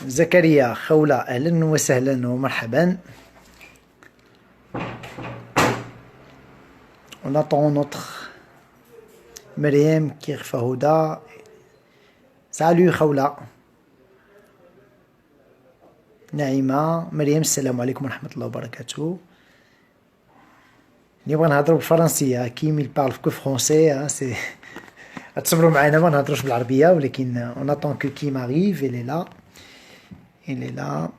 زكريا خولة أهلا وسهلا ومرحبا. On attend notre Myriam Kirfahouda. Salut Khawla. Naïma, Myriam, salam alaikum wa rahmatullahi wa barakatuh. نبغى نهضروا بالفرنسية. كيم il parle que français, c'est تصبروا معنا ما نهضروش بالعربية ولكن on attend que Kim arrive. Elle est là. Elle est là.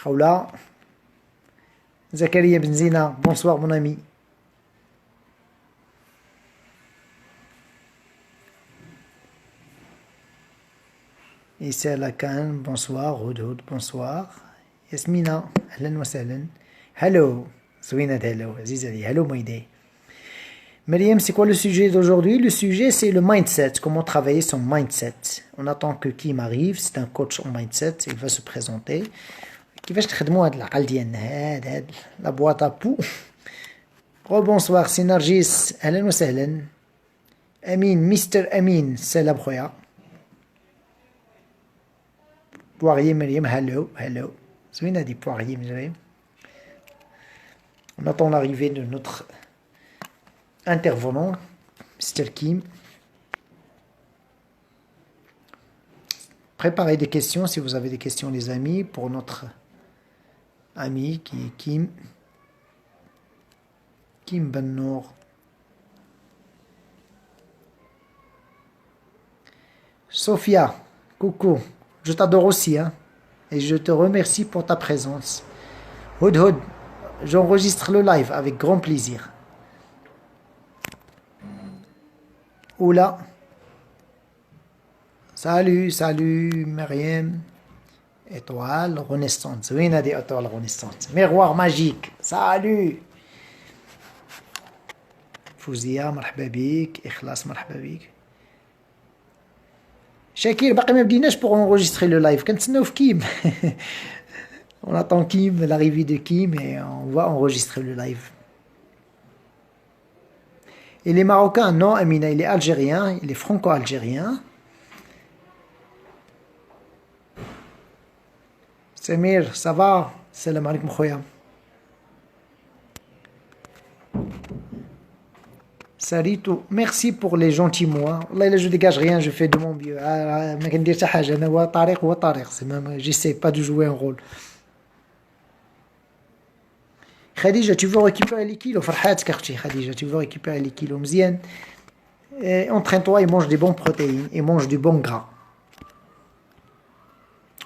Khawla. Zakaria Benzina, bonsoir mon ami. Issa Lakan, bonsoir. Hudhud, bonsoir. Yasmina, ahlan wa sahlan. Hello. Zouinat, hello. Aziz Ali, hello Moïdé. Myriam, c'est quoi le sujet d'aujourd'hui? Le sujet, c'est le mindset. Comment travailler son mindset. On attend que Kim arrive. C'est un coach en mindset. Il va se présenter. كيفاش تخدموا هاد العقل ديالنا هاد لا بواط ابو. بونسوار سي نرجس اهلا وسهلا. امين مستر امين سلام خويا. بواريي مريم هلو هلو. زوين هادي بواريي مريم. On attend l'arrivée de notre intervenant, Mr. Kim. Préparez des questions si vous avez des questions les amis pour notre ami qui est Kim Bennour. Sophia, coucou, je t'adore aussi et je te remercie pour ta présence. Hudhud, j'enregistre le live avec grand plaisir. Oula. Salut, salut Myriam. Étoile renaissante. Oui, on a des étoiles renaissantes. Miroir magique. Salut. Fouzia, مرحبا بك. إخلاص مرحبا بك. شاكير باقي ما بديناش pour enregistrer le live. كنتسناو في كيم. On attend Kim, l'arrivée de Kim et on va enregistrer le live. Il est marocain? Non, Amina, il est algérien. Il est franco-algérien. Samir, ça va? Salam alaikum khoya. Sarito, merci pour les gentils mots. Wallah, je dégage rien, je fais de mon mieux. Ma كندير حتى حاجة أنا هو طريق هو طريق. J'essaie pas de jouer un rôle. Khadija, tu veux récupérer les kilos? فرحاتك أختي Khadija, tu veux récupérer les kilos مزيان. Entraîne-toi et mange des bonnes protéines et mange du bon gras.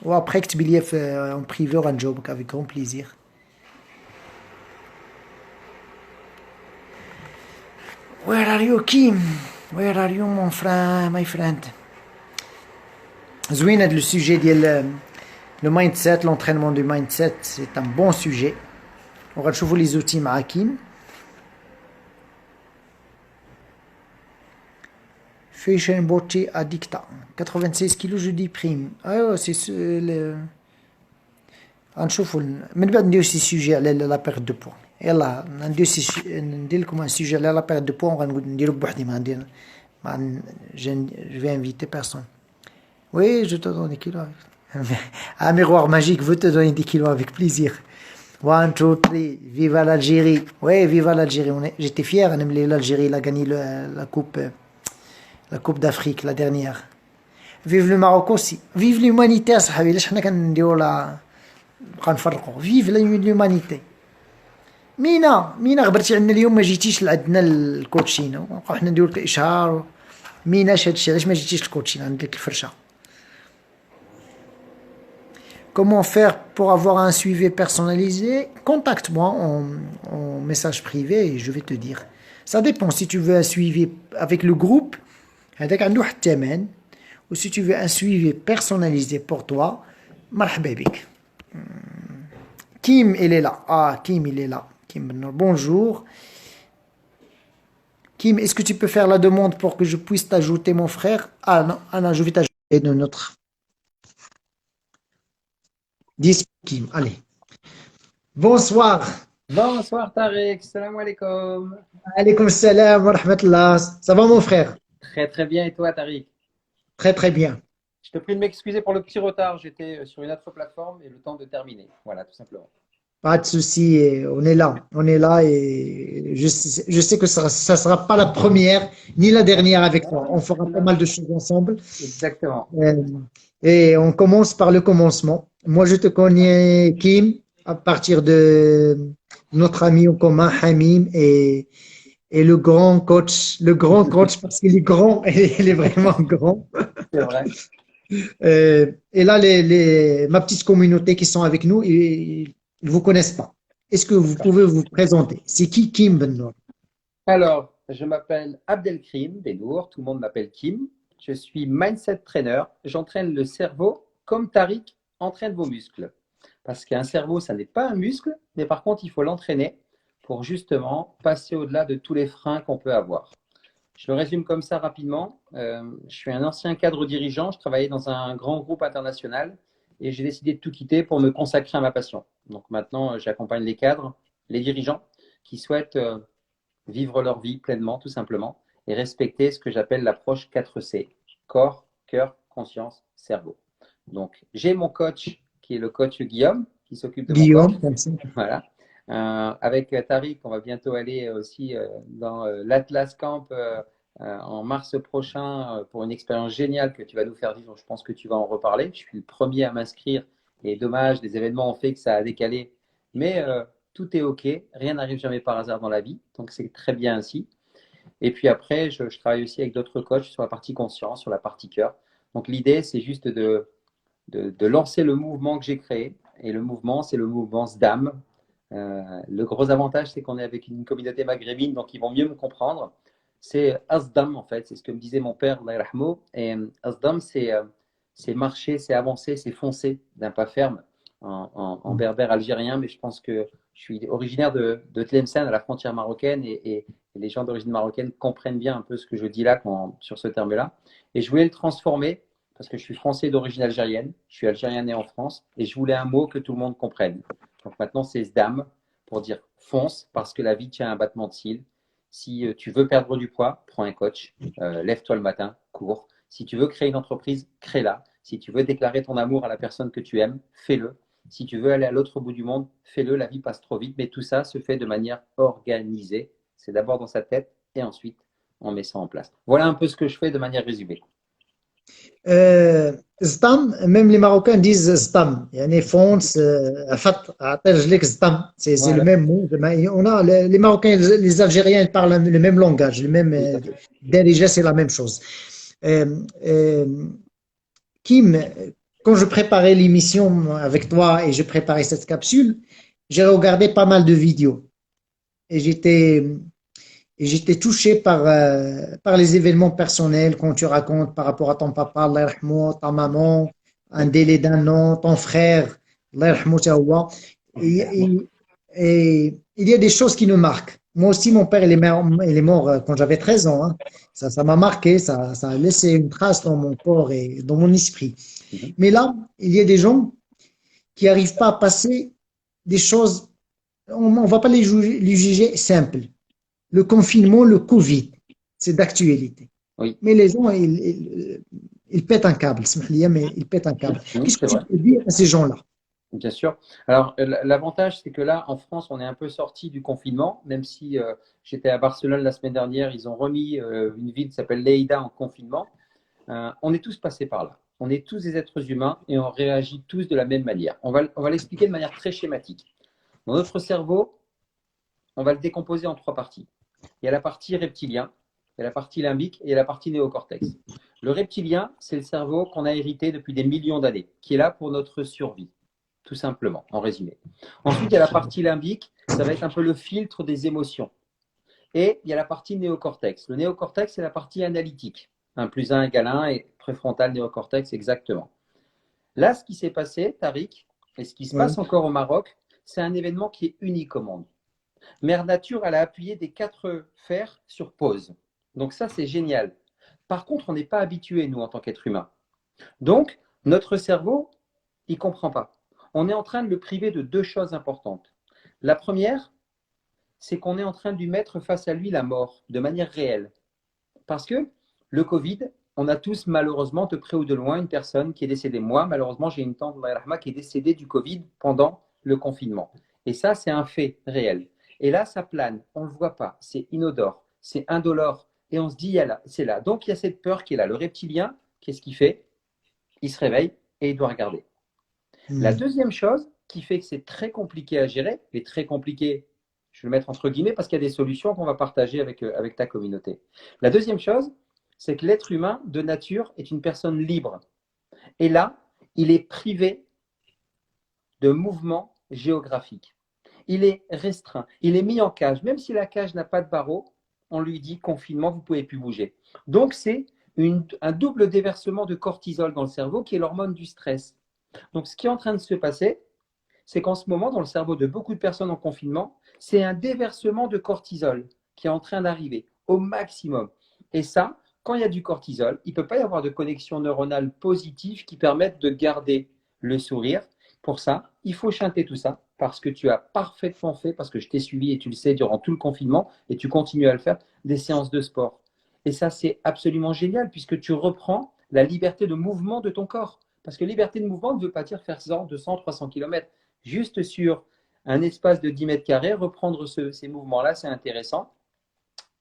Ou après que tu bilief en privé un job avec grand plaisir. Where are you Kim? Where are you mon frère, my friend? زوين le sujet ديال le mindset, l'entraînement du mindset, c'est un bon sujet. On va voir les outils مع Kim. Fashion Body Addicta, 96 kilos, je dis prime. Ah, c'est le. نشوفوا من بعد نديرو شي سوجي على لا بيرد دو بوا. يلا ندير لكم ان سوجي على لا بيرد دو بوا وغنقول نديرو بوحدي ما ندير je vais inviter personne. Oui, je te donne des kilos. Un miroir magique veut te donner des kilos avec plaisir. 1, 2, 3, viva l'Algérie. Oui, viva l'Algérie. J'étais fier, l'Algérie a gagné la Coupe d'Afrique, la dernière. Vive le Maroc aussi. Vive l'humanité, صاحبي. علاش حنا كنديروا لا بقى نفرقوا. Vive l'humanité. مينا غبرتي عندنا اليوم ما جيتيش لعندنا الكوتشينه ونبقاو حنا نديروا لك اشهار. ميناش هادشي علاش ما جيتيش الكوتشينه ندير لك الفرشه. Comment faire pour avoir un suivi personnalisé? Contacte-moi en message privé et je vais te dire. Ça dépend si tu veux un suivi avec le groupe. هذاك عنده واحد الثمن. Ou si tu veux un suivi personnalisé pour toi, مرحبا بك. Kim, il est là. Ah, Kim, il est là. Kim, bonjour. Kim, est-ce que tu peux faire la demande pour que je puisse t'ajouter mon frère? Ah non, je vais t'ajouter de notre 10 Kim. Allez. Bonsoir. Bonsoir Tarek, salam alaikum. Alaykoum salam wa rahmatullah. Ça va mon frère? Très très bien et toi Tariq? Très très bien. Je te prie de m'excuser pour le petit retard, j'étais sur une autre plateforme et le temps de terminer. Voilà, tout simplement. Pas de souci, on est là. On est là et je sais que ça sera pas la première ni la dernière avec toi. On fera pas mal de choses ensemble. Exactement. Euh, et on commence par le commencement. Moi, je te connais, Kim, à partir de notre ami en commun, Hamim, et le grand coach parce qu'il est grand et il est vraiment grand. C'est vrai. Et là, ma petite communauté qui sont avec nous, ils ne vous connaissent pas. Est-ce que vous pouvez vous présenter? C'est qui Kim Ben Nour? Alors, je m'appelle Abdelkrim Benour, tout le monde m'appelle Kim. Je suis mindset trainer. J'entraîne le cerveau comme Tariq entraîne vos muscles. Parce qu'un cerveau, ça n'est pas un muscle, mais par contre, il faut l'entraîner pour justement passer au-delà de tous les freins qu'on peut avoir. Je le résume comme ça rapidement. Je suis un ancien cadre dirigeant. Je travaillais dans un grand groupe international et j'ai décidé de tout quitter pour me consacrer à ma passion. Donc maintenant, j'accompagne les cadres, les dirigeants qui souhaitent vivre leur vie pleinement, tout simplement, et respecter ce que j'appelle l'approche 4C, corps, cœur, conscience, cerveau. Donc, j'ai mon coach qui est le coach Guillaume, qui s'occupe de mon corps. Guillaume, comme ça. Voilà. Avec Tariq, on va bientôt aller aussi dans l'Atlas Camp en mars prochain pour une expérience géniale que tu vas nous faire vivre. Je pense que tu vas en reparler. Je suis le premier à m'inscrire et dommage, les événements ont fait que ça a décalé. Mais tout est OK, rien n'arrive jamais par hasard dans la vie, donc c'est très bien ainsi. Et puis après, je travaille aussi avec d'autres coachs sur la partie conscience, sur la partie cœur. Donc l'idée, c'est juste de lancer le mouvement que j'ai créé. Et le mouvement, c'est le mouvement SDAM. Le gros avantage, c'est qu'on est avec une communauté maghrébine, donc ils vont mieux me comprendre. C'est Asdam, en fait, c'est ce que me disait mon père, Allah yarhamou. Et Asdam, c'est marcher, c'est avancer, c'est foncer d'un pas ferme en berbère algérien, mais je pense que je suis originaire de Tlemcen, à la frontière marocaine, et les gens d'origine marocaine comprennent bien un peu ce que je dis là sur ce terme-là. Et je voulais le transformer parce que je suis français d'origine algérienne, je suis algérien né en France, et je voulais un mot que tout le monde comprenne. Donc maintenant, c'est SDAM pour dire fonce parce que la vie tient un battement de cils. Si tu veux perdre du poids, prends un coach, lève-toi le matin, cours. Si tu veux créer une entreprise, crée-la. Si tu veux déclarer ton amour à la personne que tu aimes, fais-le. Si tu veux aller à l'autre bout du monde, fais-le. La vie passe trop vite, mais tout ça se fait de manière organisée. C'est d'abord dans sa tête et ensuite on met ça en place. Voilà un peu ce que je fais de manière résumée. Stam, même les Marocains disent Stam. يعني fonce, فت, أعطي رجليك Stam. C'est le Voilà, même mot. On a, les Marocains, les Algériens ils parlent le même langage, le même, tout à fait. déjà c'est la même chose. Euh, euh, Kim, quand je préparais l'émission avec toi et je préparais cette capsule, j'ai regardé pas mal de vidéos et j'étais touché par les événements personnels quand tu racontes par rapport à ton papa, Allah yarhamou, ta maman, un délai d'un an, ton frère, Allah yarhamou, tawa. Et, et- et il y a des choses qui nous marquent. Moi aussi, mon père, il est mort quand j'avais 13 ans, hein. Ça m'a marqué, ça a laissé une trace dans mon corps et dans mon esprit. Mhm. Mais là, il y a des gens qui n'arrivent pas à passer des choses, on ne va pas les juger simples. Le confinement, le Covid, c'est d'actualité. Oui, Mais les gens, ils pètent un câble, mais ils pètent un câble. Qu'est-ce que c'est tu vrai. peux dire à ces gens-là? Bien sûr. Alors, l'avantage, c'est que là, en France, on est un peu sorti du confinement, même si j'étais à Barcelone la semaine dernière, ils ont remis une ville qui s'appelle Lleida en confinement. On est tous passés par là. On est tous des êtres humains et on réagit tous de la même manière. On va l'expliquer de manière très schématique. Dans notre cerveau, on va le décomposer en trois parties. Il y a la partie reptilien, il y a la partie limbique et il y a la partie néocortex. Le reptilien, c'est le cerveau qu'on a hérité depuis des millions d'années, qui est là pour notre survie, tout simplement, en résumé. Ensuite, il y a la partie limbique, ça va être un peu le filtre des émotions. Et il y a la partie néocortex. Le néocortex, c'est la partie analytique. 1 plus 1 égale 1 et préfrontal néocortex, exactement. Là, ce qui s'est passé, Tariq, et ce qui se Oui. passe encore au Maroc, c'est un événement qui est unique au monde. Mère Nature, elle a appuyé des 4 fers sur pause. Donc ça, c'est génial. Par contre, on n'est pas habitué, nous, en tant qu'être humain. Donc, notre cerveau, il ne comprend pas. On est en train de le priver de deux choses importantes. La première, c'est qu'on est en train de lui mettre face à lui la mort de manière réelle. Parce que le Covid, on a tous malheureusement, de près ou de loin, une personne qui est décédée. Moi, malheureusement, j'ai une tante qui est décédée du Covid pendant le confinement. Et ça, c'est un fait réel. Et là, ça plane, on ne le voit pas, c'est inodore, c'est indolore. Et on se dit, c'est là. Donc, il y a cette peur qui est là. Le reptilien, qu'est-ce qu'il fait? Il se réveille et il doit regarder. La deuxième chose qui fait que c'est très compliqué à gérer, et très compliqué, je vais le mettre entre guillemets parce qu'il y a des solutions qu'on va partager avec ta communauté. La deuxième chose, c'est que l'être humain de nature est une personne libre. Et là, il est privé de mouvement géographique. Il est restreint, il est mis en cage. Même si la cage n'a pas de barreaux, on lui dit confinement, vous ne pouvez plus bouger. Donc c'est un double déversement de cortisol dans le cerveau qui est l'hormone du stress. Donc ce qui est en train de se passer, c'est qu'en ce moment, dans le cerveau de beaucoup de personnes en confinement, c'est un déversement de cortisol qui est en train d'arriver au maximum. Et ça, quand il y a du cortisol, il ne peut pas y avoir de connexion neuronale positive qui permette de garder le sourire. Pour ça, il faut chanter tout ça parce que tu as parfaitement fait, parce que je t'ai suivi et tu le sais durant tout le confinement et tu continues à le faire, des séances de sport. Et ça, c'est absolument génial puisque tu reprends la liberté de mouvement de ton corps. Parce que liberté de mouvement ne veut pas dire faire 100, 200, 300 km. Juste sur un espace de 10 mètres carrés, reprendre ces mouvements-là, c'est intéressant.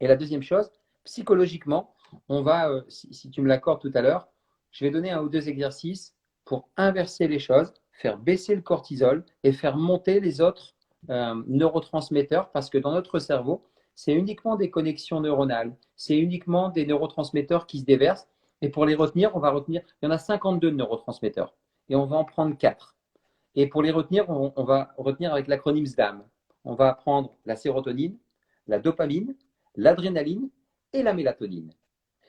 Et la deuxième chose, psychologiquement, on va, si tu me l'accordes tout à l'heure, je vais donner un ou deux exercices pour inverser les choses, faire baisser le cortisol et faire monter les autres neurotransmetteurs parce que dans notre cerveau, c'est uniquement des connexions neuronales, c'est uniquement des neurotransmetteurs qui se déversent. Et pour les retenir, il y en a 52 neurotransmetteurs et on va en prendre 4. Et pour les retenir, on va retenir avec l'acronyme SDAM. On va prendre la sérotonine, la dopamine, l'adrénaline et la mélatonine.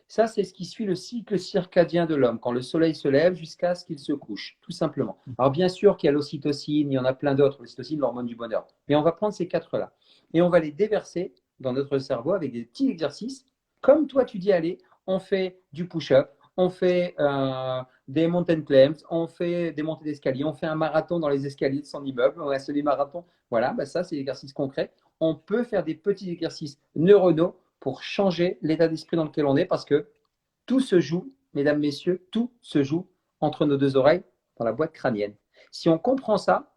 Ça, c'est ce qui suit le cycle circadien de l'homme, quand le soleil se lève jusqu'à ce qu'il se couche, tout simplement. Alors bien sûr qu'il y a l'ocytocine, il y en a plein d'autres, l'ocytocine, l'hormone du bonheur. Mais on va prendre ces 4-là. Et on va les déverser dans notre cerveau avec des petits exercices. Comme toi, tu dis, allez, on fait du push-up, on fait des mountain climbs, on fait des montées d'escalier, on fait un marathon dans les escaliers de son immeuble, on a des marathons. Voilà, bah ça, c'est l'exercice concret. On peut faire des petits exercices neuronaux pour changer l'état d'esprit dans lequel on est parce que tout se joue, mesdames, messieurs, tout se joue entre nos deux oreilles dans la boîte crânienne. Si on comprend ça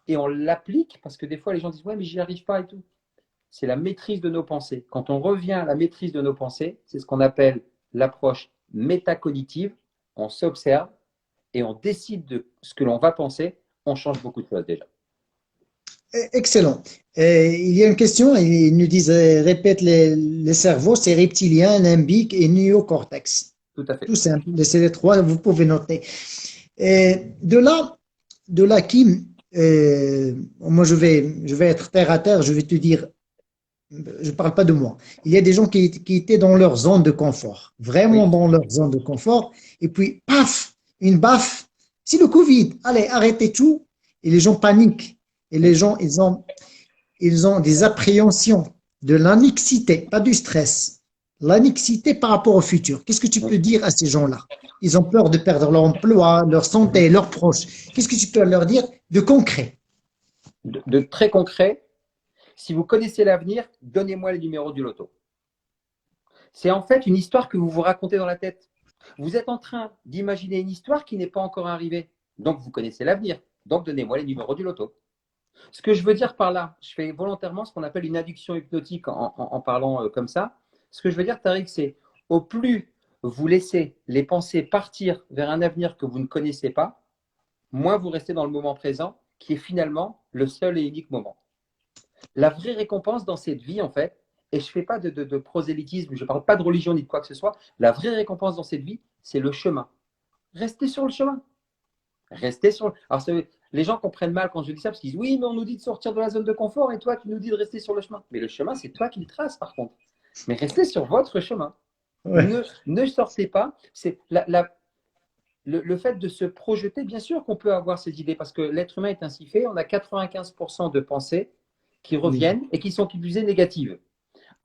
et on l'applique, parce que des fois les gens disent ouais mais j'y arrive pas et tout, c'est la maîtrise de nos pensées. Quand on revient à la maîtrise de nos pensées, c'est ce qu'on appelle l'approche métacognitive. On s'observe et on décide de ce que l'on va penser, on change beaucoup de choses déjà. Excellent. Il y a une question, ils nous disent, répète les cerveaux, c'est reptilien, limbique et néocortex. Tout à fait. Tout simple, c'est les trois, vous pouvez noter. De là, Kim, moi je vais être terre à terre, je vais te dire, je ne parle pas de moi. Il y a des gens qui étaient dans leur zone de confort, vraiment Oui. dans leur zone de confort, et puis paf, une baffe, c'est le Covid, allez, arrêtez tout, et les gens paniquent. Et les gens, ils ont des appréhensions de l'anxiété, pas du stress. L'anxiété par rapport au futur. Qu'est-ce que tu peux dire à ces gens-là? Ils ont peur de perdre leur emploi, leur santé, leurs proches. Qu'est-ce que tu peux leur dire de concret? De très concret, si vous connaissez l'avenir, donnez-moi le numéro du loto. C'est en fait une histoire que vous vous racontez dans la tête. Vous êtes en train d'imaginer une histoire qui n'est pas encore arrivée. Donc, vous connaissez l'avenir. Donc, donnez-moi les numéros du loto. Ce que je veux dire par là, je fais volontairement ce qu'on appelle une induction hypnotique en parlant comme ça. Ce que je veux dire, Tariq, c'est au plus vous laissez les pensées partir vers un avenir que vous ne connaissez pas, moins vous restez dans le moment présent, qui est finalement le seul et unique moment. La vraie récompense dans cette vie, en fait, et je ne fais pas de prosélytisme, je ne parle pas de religion ni de quoi que ce soit, la vraie récompense dans cette vie, c'est le chemin. Restez sur le chemin. Restez sur. Alors, les gens comprennent mal quand je dis ça parce qu'ils disent oui, mais on nous dit de sortir de la zone de confort et toi, tu nous dis de rester sur le chemin. Mais le chemin, c'est toi qui le traces par contre. Mais restez sur votre chemin. Ouais. Ne sortez pas. C'est le fait de se projeter. Bien sûr qu'on peut avoir ces idées parce que l'être humain est ainsi fait. On a 95% de pensées qui reviennent et qui sont plus négatives.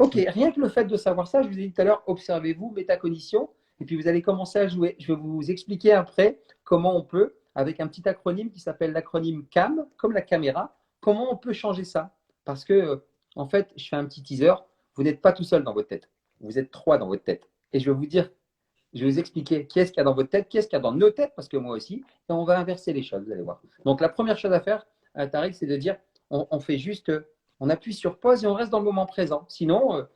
Ok, rien que le fait de savoir ça, je vous ai dit tout à l'heure, observez-vous, métacognition, et puis vous allez commencer à jouer. Je vais vous expliquer après comment on peut, avec un petit acronyme qui s'appelle l'acronyme CAM, comme la caméra, comment on peut changer ça. Parce que En fait, je fais un petit teaser. Vous n'êtes pas tout seul dans votre tête. Vous êtes trois dans votre tête. Et je vais vous dire, je vais vous expliquer qui est-ce qu'il y a dans votre tête, qui est-ce qu'il y a dans nos têtes, parce que moi aussi, et on va inverser les choses, vous allez voir. Donc, la première chose à faire, Tariq, c'est de dire, on fait juste, on appuie sur pause et on reste dans le moment présent. Sinon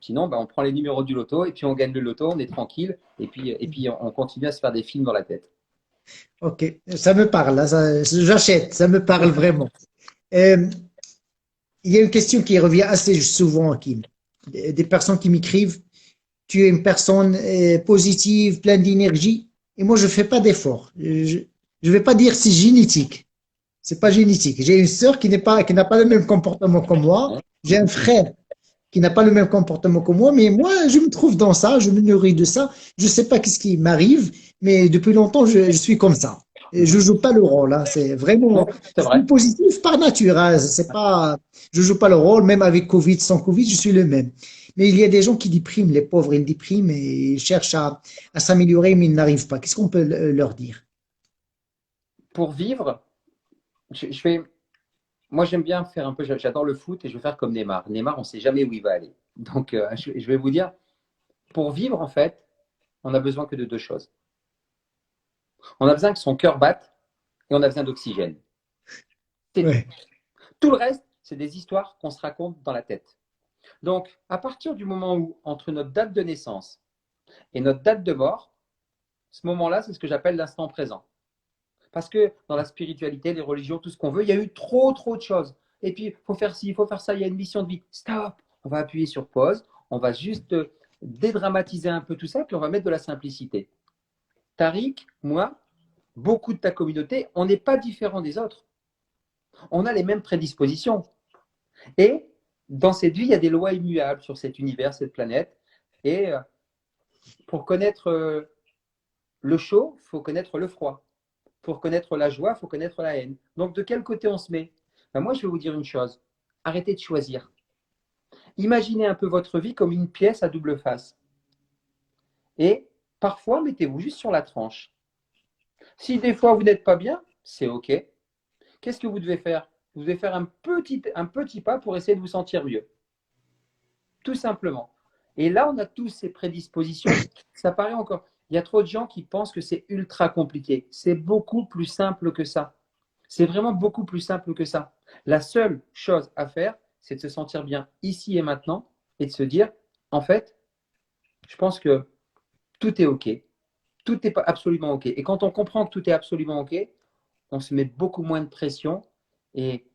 ben, on prend les numéros du loto et puis on gagne le loto, on est tranquille, et puis on continue à se faire des films dans la tête. Ok, ça me parle, là, j'achète, ça me parle vraiment. Euh, il y a une question qui revient assez souvent, Kim. Des personnes qui m'écrivent, tu es une personne positive, pleine d'énergie, et moi je fais pas d'effort. Je vais pas dire c'est génétique. C'est pas génétique. J'ai une sœur qui n'a pas le même comportement que moi. J'ai un frère qui n'a pas le même comportement que moi, mais moi, je me trouve dans ça, je me nourris de ça. Je sais pas qu'est-ce qui m'arrive, mais depuis longtemps, je suis comme ça. Et je joue pas le rôle, hein. C'est Non, vraiment, c'est je suis vrai. positif par nature, hein. C'est pas, je joue pas le rôle, même avec Covid, sans Covid, je suis le même. Mais il y a des gens qui dépriment, les pauvres, ils dépriment et ils cherchent à s'améliorer, mais ils n'arrivent pas. Qu'est-ce qu'on peut leur dire? Pour vivre, je vais, moi j'aime bien faire un peu, j'adore le foot et je vais faire comme Neymar. Neymar, on ne sait jamais où il va aller. Donc, je vais vous dire, pour vivre, en fait, on a besoin que de deux choses. On a besoin que son cœur batte et on a besoin d'oxygène. C'est tout. Ouais. Tout le reste, c'est des histoires qu'on se raconte dans la tête. Donc, à partir du moment où, entre notre date de naissance et notre date de mort, ce moment-là, c'est ce que j'appelle l'instant présent. Parce que dans la spiritualité, les religions, tout ce qu'on veut, il y a eu trop de choses. Et puis, il faut faire ci, il faut faire ça, il y a une mission de vie. Stop. On va appuyer sur pause, on va juste dédramatiser un peu tout ça, puis on va mettre de la simplicité. Tariq, moi, beaucoup de ta communauté, on n'est pas différent des autres. On a les mêmes prédispositions. Et dans cette vie, il y a des lois immuables sur cet univers, cette planète. Et pour connaître le chaud, il faut connaître le froid. Pour connaître la joie, il faut connaître la haine. Donc, de quel côté on se met? Ben, moi, je vais vous dire une chose. Arrêtez de choisir. Imaginez un peu votre vie comme une pièce à double face. Et parfois, mettez-vous juste sur la tranche. Si des fois, vous n'êtes pas bien, c'est OK. Qu'est-ce que vous devez faire? Vous devez faire un petit pas pour essayer de vous sentir mieux. Tout simplement. Et là, on a tous ces prédispositions. Ça paraît encore. Il y a trop de gens qui pensent que c'est ultra compliqué. C'est beaucoup plus simple que ça. C'est vraiment beaucoup plus simple que ça. La seule chose à faire, c'est de se sentir bien ici et maintenant et de se dire, en fait, je pense que tout est OK. Tout n'est pas absolument OK. Et quand on comprend que tout est absolument OK, on se met beaucoup moins de pression et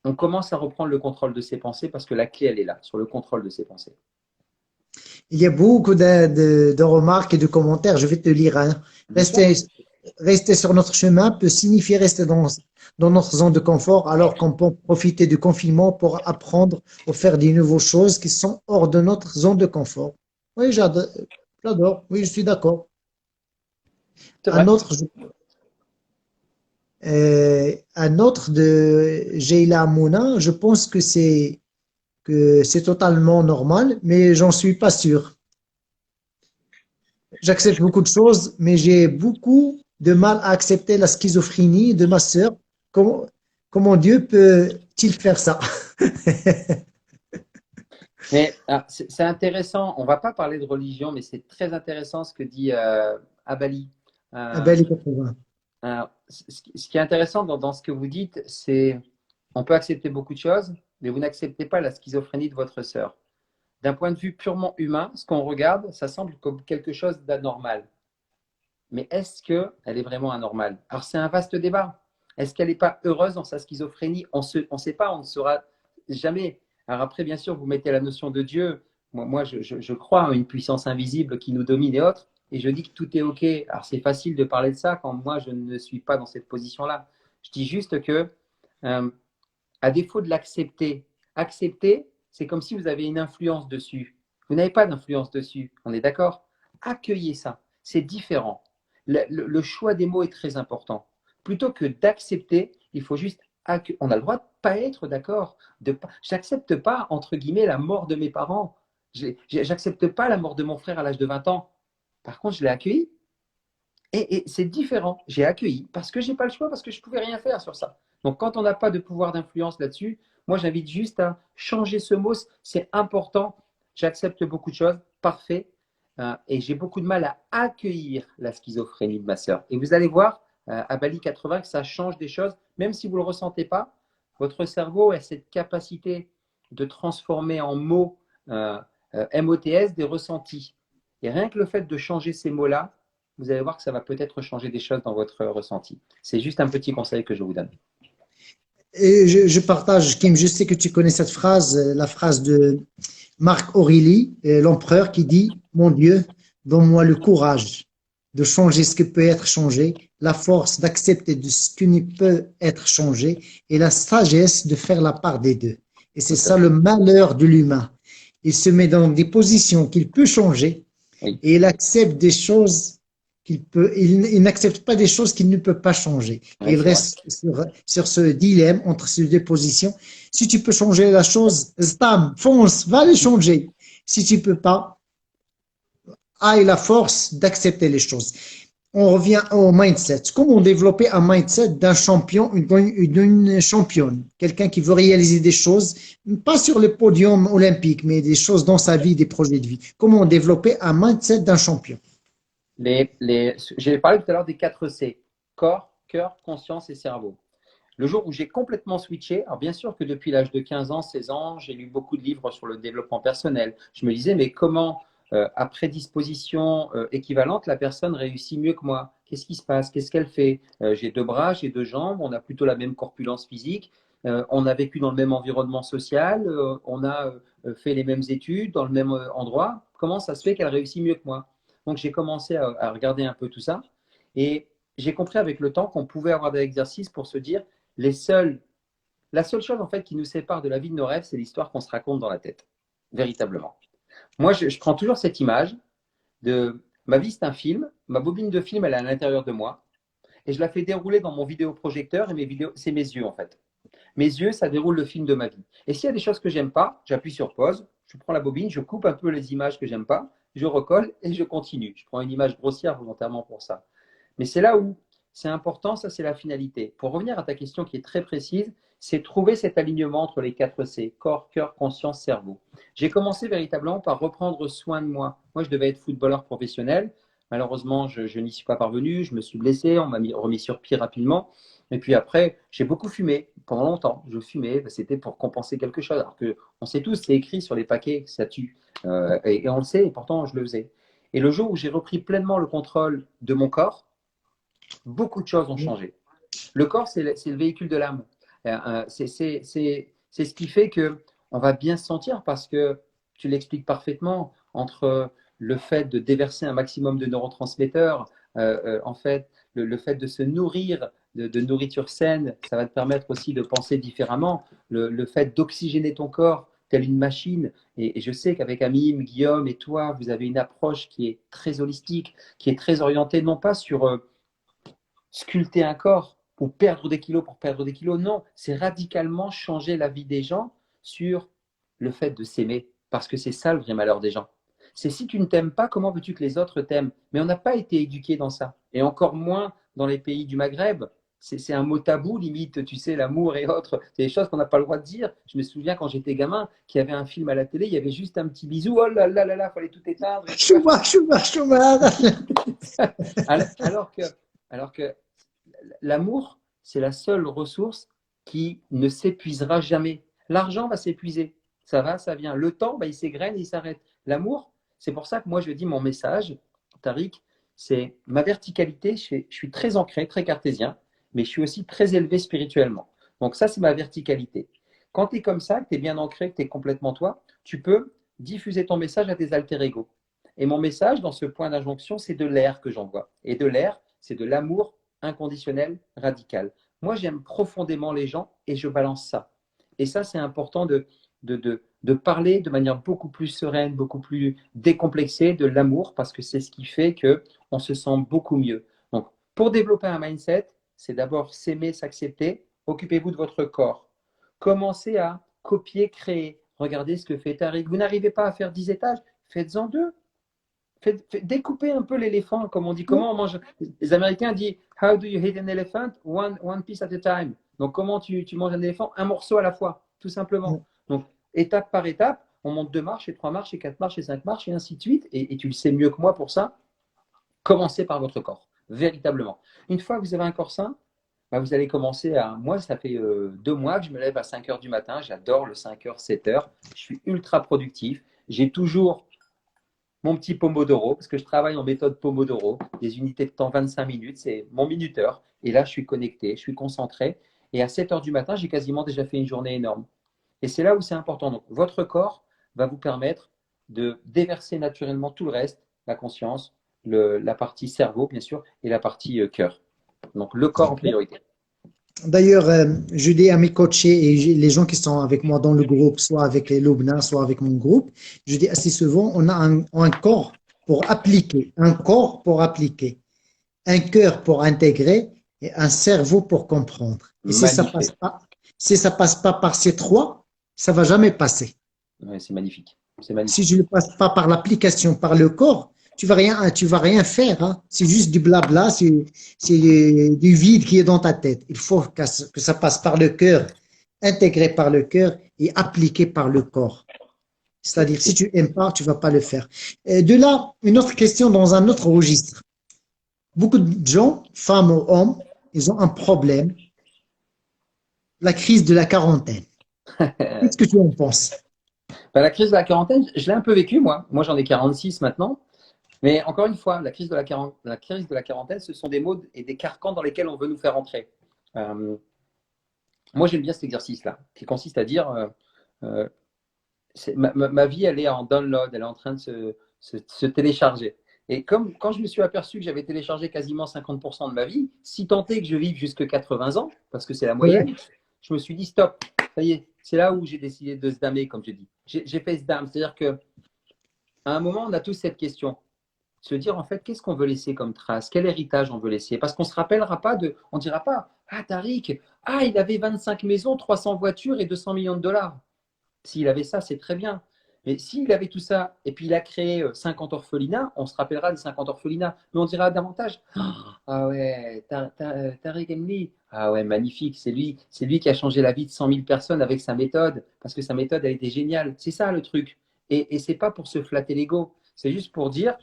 on commence à reprendre le contrôle de ses pensées parce que la clé, elle est là, sur le contrôle de ses pensées. Il y a beaucoup de remarques et de commentaires. Je vais te lire, hein. Bien sûr. Rester, rester sur notre chemin peut signifier rester dans notre zone de confort alors qu'on peut profiter du confinement pour apprendre ou faire des nouvelles choses qui sont hors de notre zone de confort. Oui, j'adore. Oui, je suis d'accord. C'est Un vrai. autre, un autre de Sheila Mouna, je pense que c'est totalement normal, mais j'en suis pas sûr. J'accepte beaucoup de choses, mais j'ai beaucoup de mal à accepter la schizophrénie de ma sœur. Comment, comment Dieu peut-il faire ça? Mais c'est intéressant. On ne va pas parler de religion, mais c'est très intéressant ce que dit Abali. Ah Euh, ben, les 80. ce qui est intéressant dans ce que vous dites, c'est on peut accepter beaucoup de choses, mais vous n'acceptez pas la schizophrénie de votre sœur. D'un point de vue purement humain, ce qu'on regarde, ça semble comme quelque chose d'anormal. Mais est-ce qu'elle est vraiment anormale? Alors, c'est un vaste débat. Est-ce qu'elle n'est pas heureuse dans sa schizophrénie? On ne sait pas, on ne saura jamais. Alors après, bien sûr, vous mettez la notion de Dieu. Moi je crois en une puissance invisible qui nous domine et autres, et je dis que tout est OK. Alors, c'est facile de parler de ça quand moi, je ne suis pas dans cette position-là. Je dis juste que, euh, à défaut de l'accepter, accepter, c'est comme si vous avez une influence dessus. Vous n'avez pas d'influence dessus, on est d'accord? Accueillez ça, c'est différent. Le choix des mots est très important. Plutôt que d'accepter, il faut juste accueillir. On a le droit de ne pas être d'accord. J'accepte pas, entre guillemets, la mort de mes parents. J'accepte pas la mort de mon frère à l'âge de 20 ans. Par contre, je l'ai accueilli. Et c'est différent. J'ai accueilli parce que j'ai pas le choix, parce que je pouvais rien faire sur ça. Donc, quand on n'a pas de pouvoir d'influence là-dessus, Moi, j'invite juste à changer ce mot. C'est important. J'accepte beaucoup de choses. Parfait. Et j'ai beaucoup de mal à accueillir la schizophrénie de ma sœur. Et vous allez voir à Bali 80 que ça change des choses, même si vous ne le ressentez pas. Votre cerveau a cette capacité de transformer en mots MOTS des ressentis. Et rien que le fait de changer ces mots-là, vous allez voir que ça va peut-être changer des choses dans votre ressenti. C'est juste un petit conseil que je vous donne. Et je partage, Kim, je sais que tu connais cette phrase, la phrase de Marc Aurèle, l'empereur, qui dit: Mon Dieu, donne-moi le courage de changer ce qui peut être changé, la force d'accepter de ce qui ne peut être changé et la sagesse de faire la part des deux. Et c'est Tout à ça le fait. malheur de l'humain. Il se met dans des positions qu'il peut changer Oui, et il accepte des choses il n'accepte pas des choses qu'il ne peut pas changer. Et oui il c'est vrai. reste sur ce dilemme entre ces deux positions. Si tu peux changer la chose, stam, fonce, va les changer. Si tu peux pas, aille la force d'accepter les choses. On revient au mindset. Comment développer un mindset d'un champion, d'une championne, quelqu'un qui veut réaliser des choses, pas sur le podium olympique, mais des choses dans sa vie, des projets de vie. Comment développer un mindset d'un champion? J'ai parlé tout à l'heure des 4 C, corps, cœur, conscience et cerveau. Le jour où j'ai complètement switché, alors bien sûr que depuis l'âge de 15 ans, 16 ans, j'ai lu beaucoup de livres sur le développement personnel. Je me disais, mais comment, à prédisposition équivalente, la personne réussit mieux que moi? Qu'est-ce qui se passe? Qu'est-ce qu'elle fait? J'ai 2 bras, j'ai 2 jambes, on a plutôt la même corpulence physique, on a vécu dans le même environnement social, on a fait les mêmes études dans le même endroit. Comment ça se fait qu'elle réussit mieux que moi? Donc j'ai commencé à regarder un peu tout ça et j'ai compris avec le temps qu'on pouvait avoir des exercices pour se dire, les seuls, la seule chose en fait qui nous sépare de la vie de nos rêves, c'est l'histoire qu'on se raconte dans la tête, véritablement. Moi, je prends toujours cette image de ma vie, c'est un film, ma bobine de film, elle est à l'intérieur de moi, et je la fais dérouler dans mon vidéoprojecteur, et mes vidéos, c'est mes yeux en fait. Mes yeux, ça déroule le film de ma vie. Et s'il y a des choses que j'aime pas, j'appuie sur pause, je prends la bobine, je coupe un peu les images que j'aime pas, je recolle et je continue. Je prends une image grossière volontairement pour ça. Mais c'est là où c'est important, ça c'est la finalité. Pour revenir à ta question qui est très précise, c'est trouver cet alignement entre les 4 C, corps, cœur, conscience, cerveau. J'ai commencé véritablement par reprendre soin de moi. Moi, je devais être footballeur professionnel. Malheureusement, je n'y suis pas parvenu, je me suis blessé, on m'a remis sur pied rapidement. Et puis après, j'ai beaucoup fumé pendant longtemps. Je fumais, c'était pour compenser quelque chose. Alors que on sait tous, c'est écrit sur les paquets que ça tue. Et on le sait, et pourtant je le faisais. Et le jour où j'ai repris pleinement le contrôle de mon corps, beaucoup de choses ont changé. Le corps, c'est le véhicule de l'âme. C'est ce qui fait que on va bien se sentir parce que tu l'expliques parfaitement entre le fait de déverser un maximum de neurotransmetteurs, en fait, le fait de se nourrir de nourriture saine, ça va te permettre aussi de penser différemment. Le fait d'oxygéner ton corps, telle une machine. Et je sais qu'avec Amim, Guillaume et toi, vous avez une approche qui est très holistique, qui est très orientée non pas sur sculpter un corps ou perdre des kilos pour perdre des kilos. Non, c'est radicalement changer la vie des gens sur le fait de s'aimer. Parce que c'est ça le vrai malheur des gens. C'est si tu ne t'aimes pas, comment veux-tu que les autres t'aiment? Mais on n'a pas été éduqués dans ça. Et encore moins dans les pays du Maghreb. C'est un mot tabou, limite, tu sais, l'amour et autres. C'est des choses qu'on n'a pas le droit de dire. Je me souviens quand j'étais gamin, qu'il y avait un film à la télé, il y avait juste un petit bisou. Oh là là là là, il fallait tout éteindre et tout machin. Chouba, chouba, chouba. Alors que, alors que l'amour, c'est la seule ressource qui ne s'épuisera jamais. L'argent va s'épuiser, ça va, ça vient. Le temps, il s'égrène, il s'arrête. L'amour, c'est pour ça que moi je dis mon message, Tariq, c'est ma verticalité. Je suis très ancré, très cartésien, mais je suis aussi très élevé spirituellement. Donc ça, c'est ma verticalité. Quand tu es comme ça, que tu es bien ancré, que tu es complètement toi, tu peux diffuser ton message à tes alter ego. Et mon message, dans ce point d'injonction, c'est de l'air que j'envoie. Et de l'air, c'est de l'amour inconditionnel, radical. Moi, j'aime profondément les gens et je balance ça. Et ça, c'est important de parler de manière beaucoup plus sereine, beaucoup plus décomplexée de l'amour parce que c'est ce qui fait qu'on se sent beaucoup mieux. Donc, pour développer un mindset, c'est d'abord s'aimer, s'accepter. Occupez-vous de votre corps. Commencez à copier, créer. Regardez ce que fait Tariq. Vous n'arrivez pas à faire 10 étages, faites-en 2. Découper un peu l'éléphant, comme on dit. Comment on mange? Les Américains disent How do you eat an elephant? One piece at a time. Donc, comment tu manges un éléphant? Un morceau à la fois. tout simplement. Donc, étape par étape, on monte 2 marches, et 3 marches, et 4 marches, et 5 marches, et ainsi de suite. Et tu le sais mieux que moi pour ça. Commencez par votre corps, véritablement. Une fois que vous avez un corps sain, bah, vous allez commencer à… Moi, ça fait 2 mois que je me lève à 5 heures du matin. J'adore le 5 heures, 7 heures. Je suis ultra productif. J'ai toujours mon petit Pomodoro, parce que je travaille en méthode Pomodoro, des unités de temps 25 minutes, c'est mon minuteur. Et là, je suis connecté, je suis concentré. Et à 7 heures du matin, j'ai quasiment déjà fait une journée énorme. Et c'est là où c'est important. Donc, votre corps va vous permettre de déverser naturellement tout le reste, la conscience, la partie cerveau, bien sûr, et la partie cœur. Donc, le corps en priorité. D'ailleurs, je dis à mes coachés et les gens qui sont avec moi dans le groupe, soit avec les Lubna, soit avec mon groupe, je dis assez souvent, on a un corps pour appliquer, un corps pour appliquer, un cœur pour intégrer et un cerveau pour comprendre. Et Magnifique. si ça passe pas par ces trois, ça va jamais passer. Ouais, c'est magnifique. C'est Si magnifique. je ne le passe pas par l'application, par le corps, tu vas rien faire. Hein. C'est juste du blabla, c'est du vide qui est dans ta tête. Il faut que ça passe par le cœur, intégré par le cœur et appliqué par le corps. C'est-à-dire, si tu n'aimes pas, tu ne vas pas le faire. Et de là, une autre question dans un autre registre. Beaucoup de gens, femmes ou hommes, ils ont un problème, la crise de la quarantaine. Qu'est-ce que tu en penses? Bah, la crise de la quarantaine, je l'ai un peu vécue, moi. Moi, j'en ai 46 maintenant. Mais encore une fois, la crise de la quarantaine, ce sont des mots et des carcans dans lesquels on veut nous faire entrer. Euh, Moi, j'aime bien cet exercice-là, qui consiste à dire euh, ma vie, elle est en download, elle est en train de se télécharger. Et comme quand je me suis aperçu que j'avais téléchargé quasiment 50% de ma vie, si tant est que je vive jusque 80 ans, parce que c'est la Ouais. moyenne, je me suis dit stop, ça y est, c'est là où j'ai décidé de se damer, comme je dis. J'ai fait ce dame, c'est-à-dire qu'à un moment, on a tous cette question. Se dire en fait, qu'est-ce qu'on veut laisser comme trace? Quel héritage on veut laisser? Parce qu'on ne se rappellera pas on ne dira pas, ah Tariq, ah il avait 25 maisons, 300 voitures et 200 millions de dollars. S'il avait ça, c'est très bien. Mais s'il avait tout ça et puis il a créé 50 orphelinats, on se rappellera des 50 orphelinats. Mais on dira davantage, ah ouais, Tariq Emli, ah ouais, magnifique, c'est lui qui a changé la vie de 100 000 personnes avec sa méthode, parce que sa méthode a été géniale. C'est ça le truc. Et c'est pas pour se flatter l'ego, c'est juste pour dire,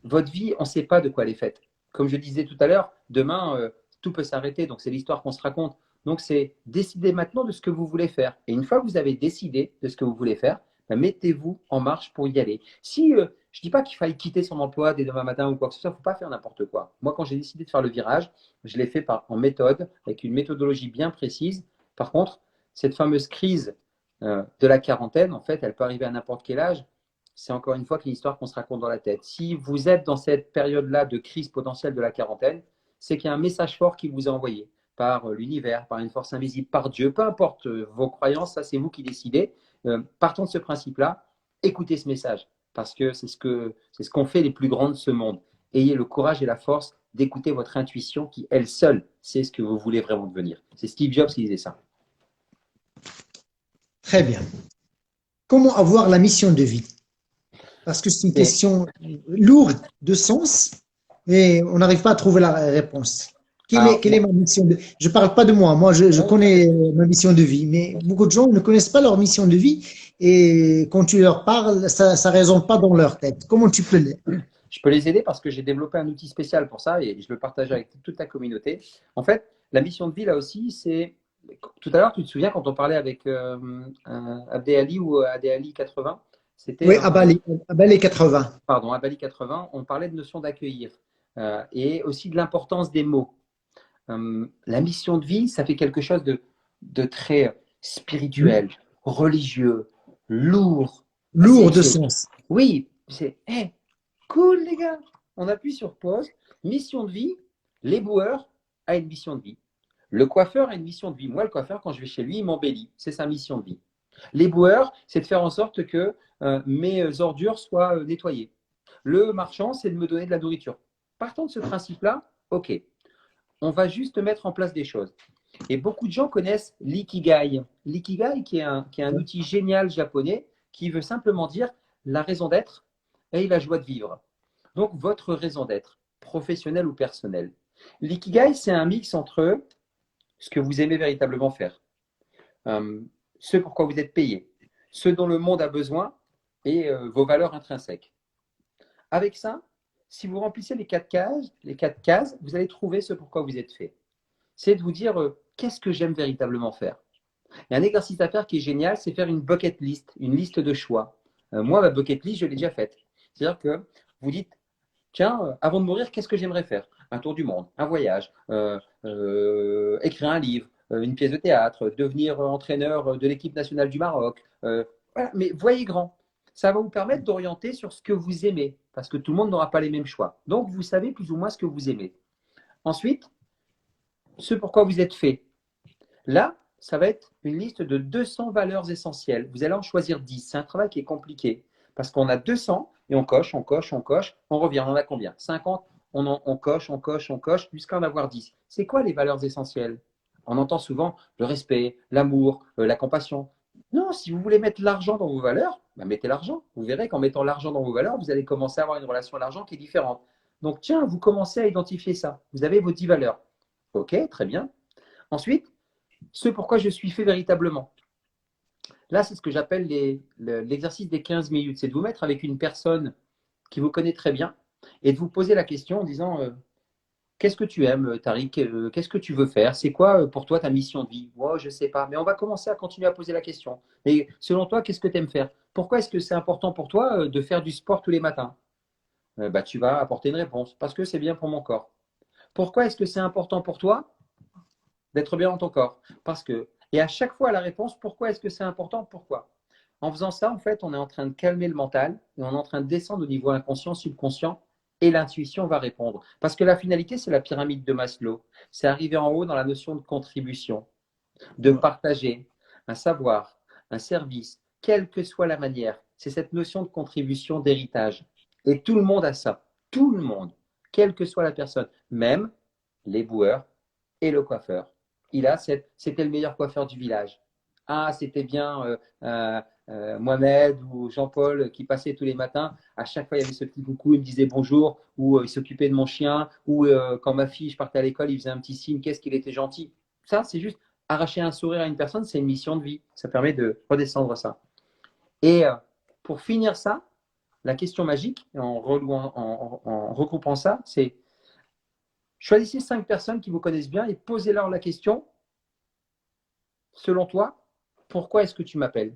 votre vie, on ne sait pas de quoi elle est faite. Comme je disais tout à l'heure, demain, tout peut s'arrêter. Donc, c'est l'histoire qu'on se raconte. Donc, c'est décider maintenant de ce que vous voulez faire. Et une fois que vous avez décidé de ce que vous voulez faire, ben, mettez-vous en marche pour y aller. Si je ne dis pas qu'il faille quitter son emploi dès demain matin ou quoi que ce soit, il ne faut pas faire n'importe quoi. Moi, quand j'ai décidé de faire le virage, je l'ai fait en méthode, avec une méthodologie bien précise. Par contre, cette fameuse crise de la quarantaine, en fait, elle peut arriver à n'importe quel âge. C'est encore une fois qu'une histoire qu'on se raconte dans la tête. Si vous êtes dans cette période-là de crise potentielle de la quarantaine, c'est qu'il y a un message fort qui vous est envoyé par l'univers, par une force invisible, par Dieu, peu importe vos croyances, ça c'est vous qui décidez. Partons de ce principe-là, écoutez ce message, parce que c'est ce qu'on fait les plus grands de ce monde. Ayez le courage et la force d'écouter votre intuition qui, elle seule, sait ce que vous voulez vraiment devenir. C'est Steve Jobs qui disait ça. Très bien. Comment avoir la mission de vie? Parce que c'est une Et, question lourde de sens, mais on n'arrive pas à trouver la réponse. alors, Quelle est ma mission de vie? Je ne parle pas de moi, je connais ma mission de vie, mais beaucoup de gens ne connaissent pas leur mission de vie et quand tu leur parles, ça ne résonne pas dans leur tête. Comment tu peux les… je peux les aider parce que j'ai développé un outil spécial pour ça et je le partage avec toute la communauté. En fait, la mission de vie, là aussi, c'est… Tout à l'heure, tu te souviens quand on parlait avec Abdé Ali ou Adé Ali 80, c'était Oui, à Bali 80. pardon, Abali 80, on parlait de notion d'accueillir et aussi de l'importance des mots. La mission de vie, ça fait quelque chose de très spirituel, religieux, lourd. Lourd de sens. Oui, c'est hey, cool les gars. On appuie sur pause. Mission de vie, l'éboueur a une mission de vie. Le coiffeur a une mission de vie. Moi, le coiffeur, quand je vais chez lui, il m'embellit. C'est sa mission de vie. L'éboueur, c'est de faire en sorte que mes ordures soient nettoyées. Le marchand, c'est de me donner de la nourriture. Partant de ce principe-là, ok, on va juste mettre en place des choses. Et beaucoup de gens connaissent l'ikigai. L'ikigai, qui est un outil génial japonais, qui veut simplement dire la raison d'être et la joie de vivre. Donc, votre raison d'être, professionnelle ou personnelle. L'ikigai, c'est un mix entre ce que vous aimez véritablement faire, ce pourquoi vous êtes payé, ce dont le monde a besoin et vos valeurs intrinsèques. Avec ça, si vous remplissez les quatre cases, vous allez trouver ce pourquoi vous êtes fait. C'est de vous dire qu'est-ce que j'aime véritablement faire. Et un exercice à faire qui est génial, c'est faire une bucket list, une liste de choix. Moi, ma bucket list, je l'ai déjà faite. C'est-à-dire que vous dites, tiens, avant de mourir, qu'est-ce que j'aimerais faire? Un tour du monde, un voyage, écrire un livre, une pièce de théâtre, devenir entraîneur de l'équipe nationale du Maroc. Voilà. Mais voyez grand. Ça va vous permettre d'orienter sur ce que vous aimez, parce que tout le monde n'aura pas les mêmes choix. Donc, vous savez plus ou moins ce que vous aimez. Ensuite, ce pourquoi vous êtes fait. Là, ça va être une liste de 200 valeurs essentielles. Vous allez en choisir 10. C'est un travail qui est compliqué parce qu'on a 200 et on coche, on coche, on coche, on revient. On en a combien? 50. On coche, on coche, on coche jusqu'à en avoir 10. C'est quoi les valeurs essentielles? On entend souvent le respect, l'amour, la compassion. Non, si vous voulez mettre l'argent dans vos valeurs, ben mettez l'argent. Vous verrez qu'en mettant l'argent dans vos valeurs, vous allez commencer à avoir une relation à l'argent qui est différente. Donc, tiens, vous commencez à identifier ça. Vous avez vos 10 valeurs. OK, très bien. Ensuite, ce pourquoi je suis fait véritablement. Là, c'est ce que j'appelle l'exercice des 15 minutes. C'est de vous mettre avec une personne qui vous connaît très bien et de vous poser la question en disant qu'est-ce que tu aimes, Tariq? Qu'est-ce que tu veux faire? C'est quoi pour toi ta mission de vie? Moi, je ne sais pas. Mais on va commencer à continuer à poser la question. Et selon toi, qu'est-ce que tu aimes faire? Pourquoi est-ce que c'est important pour toi de faire du sport tous les matins? Bah, tu vas apporter une réponse. Parce que c'est bien pour mon corps. Pourquoi est-ce que c'est important pour toi d'être bien dans ton corps? Parce que, et à chaque fois la réponse, pourquoi est-ce que c'est important? Pourquoi? En faisant ça, en fait, on est en train de calmer le mental et on est en train de descendre au niveau inconscient, subconscient et l'intuition va répondre. Parce que la finalité, c'est la pyramide de Maslow. C'est arriver en haut dans la notion de contribution, de partager un savoir, un service, quelle que soit la manière. C'est cette notion de contribution, d'héritage. Et tout le monde a ça. Tout le monde, quelle que soit la personne, même les boueurs et le coiffeur. C'était le meilleur coiffeur du village. Ah, c'était bien Mohamed ou Jean-Paul qui passaient tous les matins. À chaque fois, il y avait ce petit coucou, il me disait bonjour, ou il s'occupait de mon chien, ou quand ma fille, je partais à l'école, il faisait un petit signe, qu'est-ce qu'il était gentil. Ça, c'est juste arracher un sourire à une personne, c'est une mission de vie. Ça permet de redescendre ça. Et pour finir ça, la question magique, en regroupant ça, c'est choisissez 5 personnes qui vous connaissent bien et posez-leur la question, selon toi, pourquoi est-ce que tu m'appelles?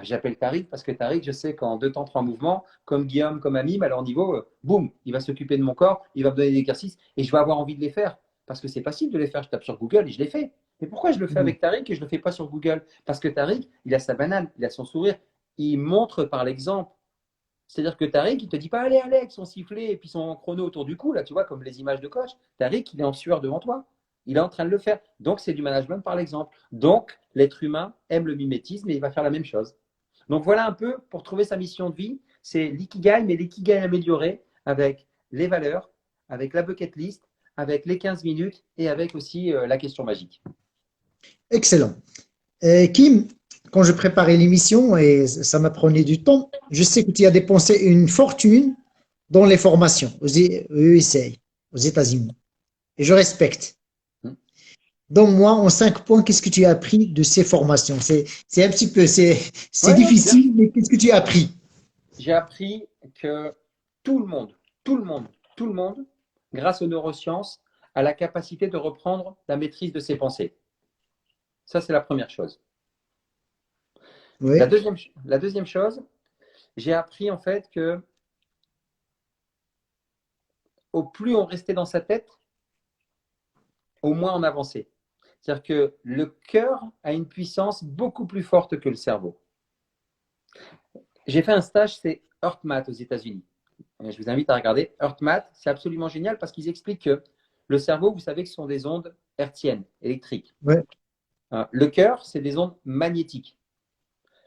J'appelle Tariq parce que Tariq, je sais qu'en 2 temps, 3 mouvements, comme Guillaume, comme Amim, à leur niveau, boum, il va s'occuper de mon corps, il va me donner des exercices et je vais avoir envie de les faire. Parce que c'est facile de les faire, je tape sur Google et je les fais. Mais pourquoi je le fais avec Tariq et je ne le fais pas sur Google? Parce que Tariq, il a sa banane, il a son sourire, il montre par l'exemple. C'est-à-dire que Tariq, il ne te dit pas, allez, Alex, son sifflet et puis son chrono autour du cou, là, tu vois, comme les images de coach. Tariq, il est en sueur devant toi. Il est en train de le faire. Donc, c'est du management par l'exemple. Donc, l'être humain aime le mimétisme et il va faire la même chose. Donc, voilà un peu pour trouver sa mission de vie. C'est l'ikigai, mais l'ikigai amélioré avec les valeurs, avec la bucket list, avec les 15 minutes et avec aussi la question magique. Excellent. Kim, quand je préparais l'émission et ça m'a prenait du temps, je sais que tu as dépensé une fortune dans les formations aux USA, aux États-Unis. Et je respecte. Donc, moi, en 5 points, qu'est-ce que tu as appris de ces formations? C'est un petit peu, c'est Ouais, difficile, mais qu'est-ce que tu as appris? j'ai appris que tout le monde, tout le monde, tout le monde, grâce aux neurosciences, a la capacité de reprendre la maîtrise de ses pensées. Ça, c'est la première chose. Oui, La deuxième chose, j'ai appris en fait que au plus on restait dans sa tête, au moins on avançait. C'est-à-dire que le cœur a une puissance beaucoup plus forte que le cerveau. J'ai fait un stage, c'est HeartMath aux États-Unis. Je vous invite à regarder. HeartMath, c'est absolument génial parce qu'ils expliquent que le cerveau, vous savez que ce sont des ondes hertziennes, électriques. oui, Le cœur, c'est des ondes magnétiques.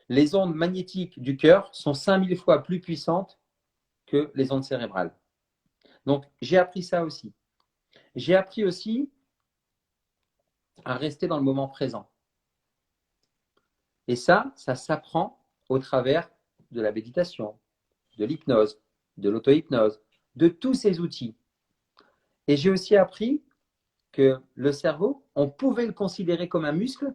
Les ondes magnétiques du cœur sont 5000 fois plus puissantes que les ondes cérébrales. Donc, j'ai appris ça aussi. J'ai appris aussi à rester dans le moment présent. Et ça s'apprend au travers de la méditation, de l'hypnose, de l'auto-hypnose, de tous ces outils. Et j'ai aussi appris que le cerveau, on pouvait le considérer comme un muscle,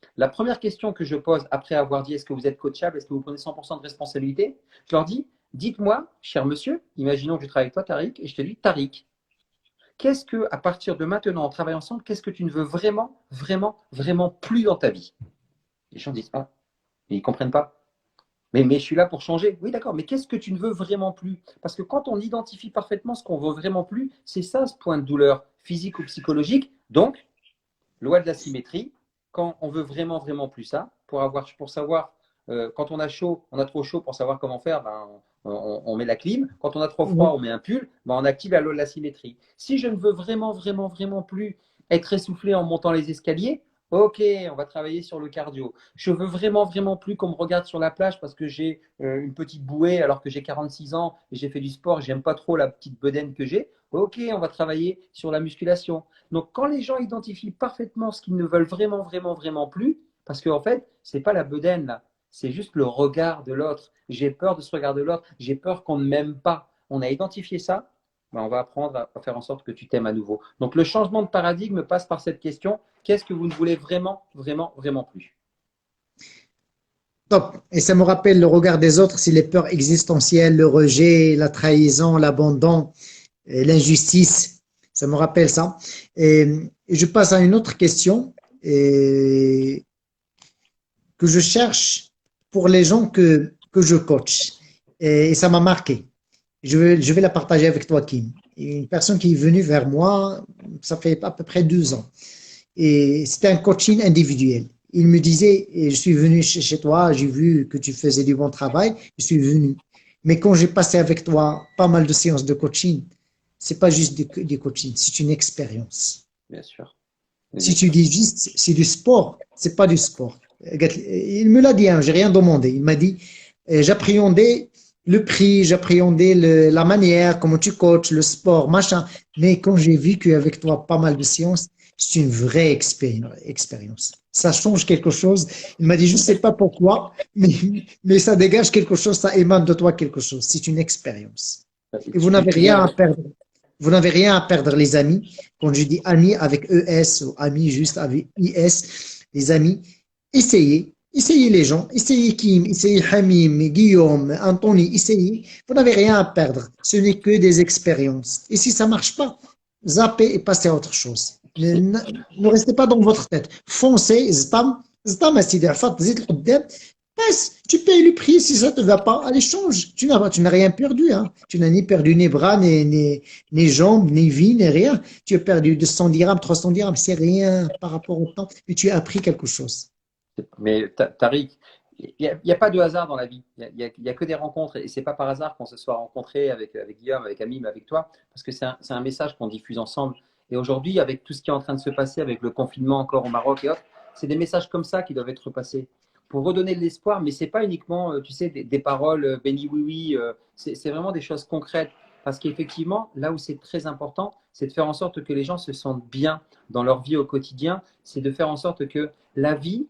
La première question que je pose après avoir dit est-ce que vous êtes coachable, est-ce que vous prenez 100% de responsabilité, je leur dis, dites-moi, cher monsieur, imaginons que je travaille avec toi, Tariq, et je te dis, Tariq, qu'est-ce que, à partir de maintenant, on travaille ensemble, qu'est-ce que tu ne veux vraiment, vraiment, vraiment plus dans ta vie? Les gens disent, ah, ils ne comprennent pas. Mais je suis là pour changer. Oui, d'accord, mais qu'est-ce que tu ne veux vraiment plus? Parce que quand on identifie parfaitement ce qu'on veut vraiment plus, c'est ça ce point de douleur physique ou psychologique. Donc, loi de la symétrie, quand on veut vraiment, vraiment plus ça, pour savoir, quand on a chaud, on a trop chaud pour savoir comment faire, ben, on met la clim. Quand on a trop froid, Oui. on met un pull, ben, on active la loi de la symétrie. Si je ne veux vraiment, vraiment, vraiment plus être essoufflé en montant les escaliers, ok, on va travailler sur le cardio. Je veux vraiment, vraiment plus qu'on me regarde sur la plage parce que j'ai une petite bouée alors que j'ai 46 ans et j'ai fait du sport, j'aime pas trop la petite bedaine que j'ai. Ok, on va travailler sur la musculation. Donc, quand les gens identifient parfaitement ce qu'ils ne veulent vraiment, vraiment, vraiment plus, parce qu'en fait, ce n'est pas la bedaine là, c'est juste le regard de l'autre. J'ai peur de ce regard de l'autre, j'ai peur qu'on ne m'aime pas. On a identifié ça, ben, on va apprendre à faire en sorte que tu t'aimes à nouveau. Donc, le changement de paradigme passe par cette question, qu'est-ce que vous ne voulez vraiment, vraiment, vraiment plus? Top. Et ça me rappelle le regard des autres, c'est les peurs existentielles, le rejet, la trahison, l'abandon, l'injustice. Ça me rappelle ça. Et je passe à une autre question que je cherche pour les gens que je coach. Et ça m'a marqué. Je vais la partager avec toi, Kim. Une personne qui est venue vers moi, ça fait à peu près 2 ans. Et c'était un coaching individuel. Il me disait, je suis venu chez toi, j'ai vu que tu faisais du bon travail, je suis venu. Mais quand j'ai passé avec toi pas mal de séances de coaching, c'est pas juste du coaching, c'est une expérience. Bien sûr, Si bien tu sûr. dis juste c'est du sport, c'est pas du sport. Il me l'a dit, hein, j'ai rien demandé. Il m'a dit, j'appréhendais le prix, j'appréhendais la manière, comment tu coaches, le sport, machin. Mais quand j'ai vécu avec toi pas mal de séances, c'est une vraie expérience. Ça change quelque chose. Il m'a dit, je sais pas pourquoi, mais ça dégage quelque chose, ça émane de toi quelque chose. C'est une expérience. Et vous n'avez Tu rien viens à de, perdre. Vous n'avez rien à perdre, les amis. Quand je dis amis avec ES ou amis juste avec IS, les amis, essayez. Essayez les gens. Essayez Kim, essayez Hamim, Guillaume, Anthony, essayez. Vous n'avez rien à perdre. Ce n'est que des expériences. Et si ça ne marche pas, zappez et passez à autre chose. tu sais, Ne restez pas dans votre tête. Foncez, ztam, ztam, asidi, fat, zid, passe, tu payes le prix si ça ne te va pas. Allez, change. Tu n'as rien perdu. Hein. Tu n'as ni perdu ni bras, ni jambes, ni vie, ni rien. Tu as perdu 200 dirhams, 300 dirhams. C'est rien par rapport au temps. Mais tu as appris quelque chose. mais Tariq, il y a pas de hasard dans la vie. Il y a que des rencontres. Et c'est pas par hasard qu'on se soit rencontrés avec Guillaume, avec Amim, avec toi, parce que c'est un message qu'on diffuse ensemble. Et aujourd'hui, avec tout ce qui est en train de se passer, avec le confinement encore au Maroc et autres, c'est des messages comme ça qui doivent être passés pour redonner de l'espoir. Mais c'est pas uniquement, tu sais, des paroles béni oui oui. C'est vraiment des choses concrètes. Parce qu'effectivement, là où c'est très important, c'est de faire en sorte que les gens se sentent bien dans leur vie au quotidien. C'est de faire en sorte que la vie,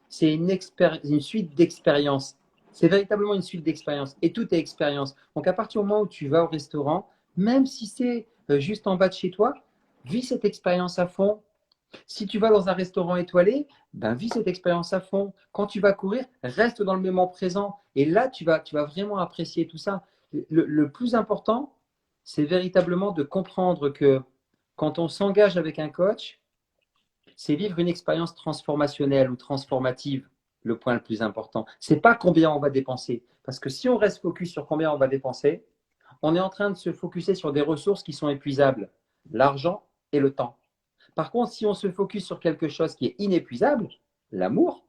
c'est une suite d'expériences. C'est véritablement une suite d'expériences. Et tout est expérience. Donc, à partir du moment où tu vas au restaurant, même si c'est juste en bas de chez toi, vis cette expérience à fond. Si tu vas dans un restaurant étoilé, ben, vis cette expérience à fond. Quand tu vas courir, reste dans le moment présent. Et là, tu vas vraiment apprécier tout ça. Le plus important, c'est véritablement de comprendre que quand on s'engage avec un coach, c'est vivre une expérience transformationnelle ou transformative, le point le plus important. C'est pas combien on va dépenser. Parce que si on reste focus sur combien on va dépenser, on est en train de se focuser sur des ressources qui sont épuisables, l'argent et le temps. Par contre, si on se focus sur quelque chose qui est inépuisable, l'amour,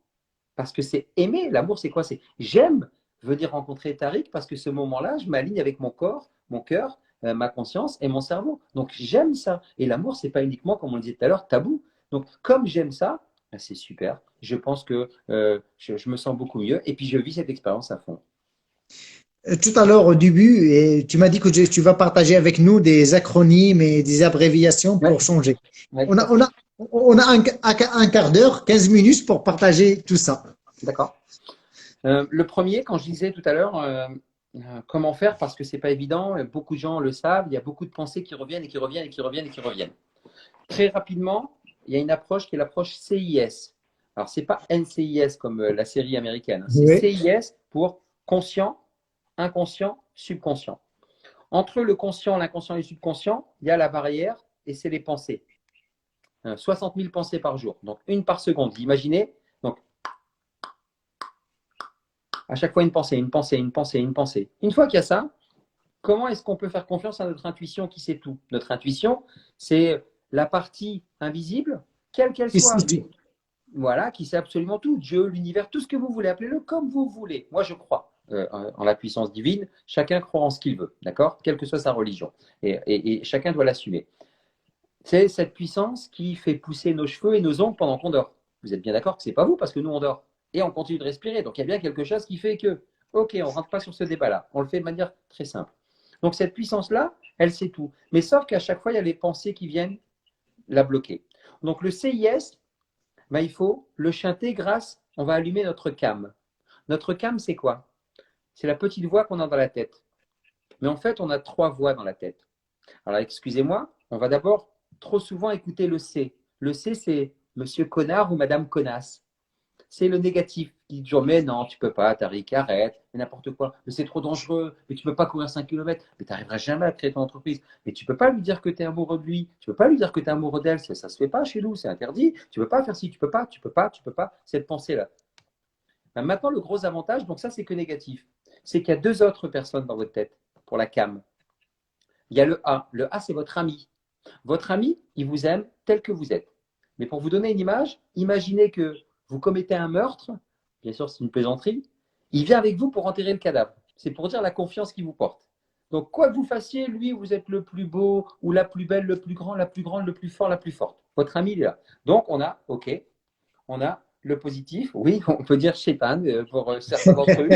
parce que c'est aimer, l'amour c'est quoi? C'est j'aime venir rencontrer Tariq parce que ce moment-là, je m'aligne avec mon corps, mon cœur, ma conscience et mon cerveau. Donc j'aime ça. Et l'amour, c'est pas uniquement, comme on le disait tout à l'heure, tabou. Donc comme j'aime ça, ben, c'est super. Je pense que je me sens beaucoup mieux et puis je vis cette expérience à fond. Tout à l'heure, au début, et tu m'as dit que tu vas partager avec nous des acronymes et des abréviations Oui, pour changer. ouais, On tout à a, on fait. a, on a un quart d'heure, 15 minutes pour partager tout ça. D'accord. Le premier, quand je disais tout à l'heure, comment faire parce que c'est pas évident, beaucoup de gens le savent, il y a beaucoup de pensées qui reviennent et qui reviennent et qui reviennent et qui reviennent. Très rapidement, il y a une approche qui est l'approche CIS. Alors, ce n'est pas NCIS comme la série américaine, hein. C'est Oui. CIS pour conscient, inconscient, subconscient. Entre le conscient, l'inconscient et le subconscient, il y a la barrière et c'est les pensées. 60 000 pensées par jour, donc une par seconde. Imaginez, donc à chaque fois une pensée, une pensée, une pensée, une pensée. Une fois qu'il y a ça, comment est-ce qu'on peut faire confiance à notre intuition qui sait tout? Notre intuition, c'est la partie invisible, quelle qu'elle Et c'est soit. tout. Voilà, qui sait absolument tout. Dieu, l'univers, tout ce que vous voulez, appelez-le comme vous voulez. Moi, je crois en la puissance divine. Chacun croit en ce qu'il veut, d'accord? Quelle que soit sa religion. Et chacun doit l'assumer. C'est cette puissance qui fait pousser nos cheveux et nos ongles pendant qu'on dort. Vous êtes bien d'accord que ce n'est pas vous, parce que nous, on dort. Et on continue de respirer. Donc, il y a bien quelque chose qui fait que, OK, on ne rentre pas sur ce débat-là. On le fait de manière très simple. Donc, cette puissance-là, elle sait tout. Mais sauf qu'à chaque fois, il y a les pensées qui viennent la bloquer. Donc, le CIS, ben, il faut le chanter grâce, on va allumer notre cam. Notre cam, c'est quoi? C'est la petite voix qu'on a dans la tête. Mais en fait, on a 3 voix dans la tête. Alors, excusez-moi, on va d'abord trop souvent écouter le C. Le C, c'est Monsieur Connard ou Madame Connasse. C'est le négatif qui dit toujours, mais non, tu peux pas, Tariq, arrête, mais n'importe quoi, mais c'est trop dangereux, mais tu peux pas courir 5 km, mais tu n'arriveras jamais à créer ton entreprise, mais tu peux pas lui dire que tu es amoureux de lui, tu peux pas lui dire que tu es amoureux d'elle, ça se fait pas chez nous, c'est interdit, tu peux pas faire ci, tu peux pas, tu peux pas, tu peux pas, cette pensée-là. Maintenant, le gros avantage, donc ça, c'est que négatif, c'est qu'il y a 2 autres personnes dans votre tête pour la cam. Il y a le A. Le A, c'est votre ami. Votre ami, il vous aime tel que vous êtes. Mais pour vous donner une image, imaginez que vous commettez un meurtre, bien sûr c'est une plaisanterie, il vient avec vous pour enterrer le cadavre. C'est pour dire la confiance qu'il vous porte. Donc quoi que vous fassiez, lui, vous êtes le plus beau ou la plus belle, le plus grand, la plus grande, le plus fort, la plus forte. Votre ami, il est là. Donc on a, OK, on a le positif, oui, on peut dire Shaitan pour certains d'entre eux,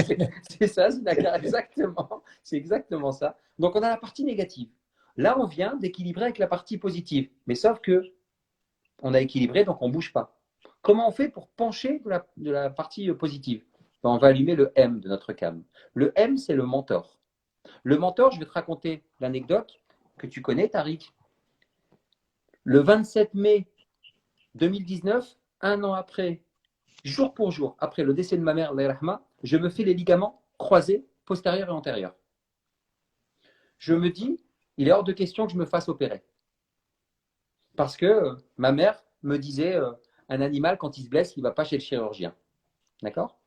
c'est ça, exactement, c'est exactement ça. Donc on a la partie négative. Là, on vient d'équilibrer avec la partie positive, mais sauf que on a équilibré, donc on ne bouge pas. Comment on fait pour pencher de la partie positive? Ben, on va allumer le M de notre cam. Le M, c'est le mentor. Le mentor, je vais te raconter l'anecdote que tu connais, Tariq. Le 27 mai 2019, un an après, jour pour jour, après le décès de ma mère, je me fais les ligaments croisés, postérieurs et antérieurs. Je me dis, il est hors de question que je me fasse opérer. Parce que ma mère me disait, un animal, quand il se blesse, il ne va pas chez le chirurgien. D'accord?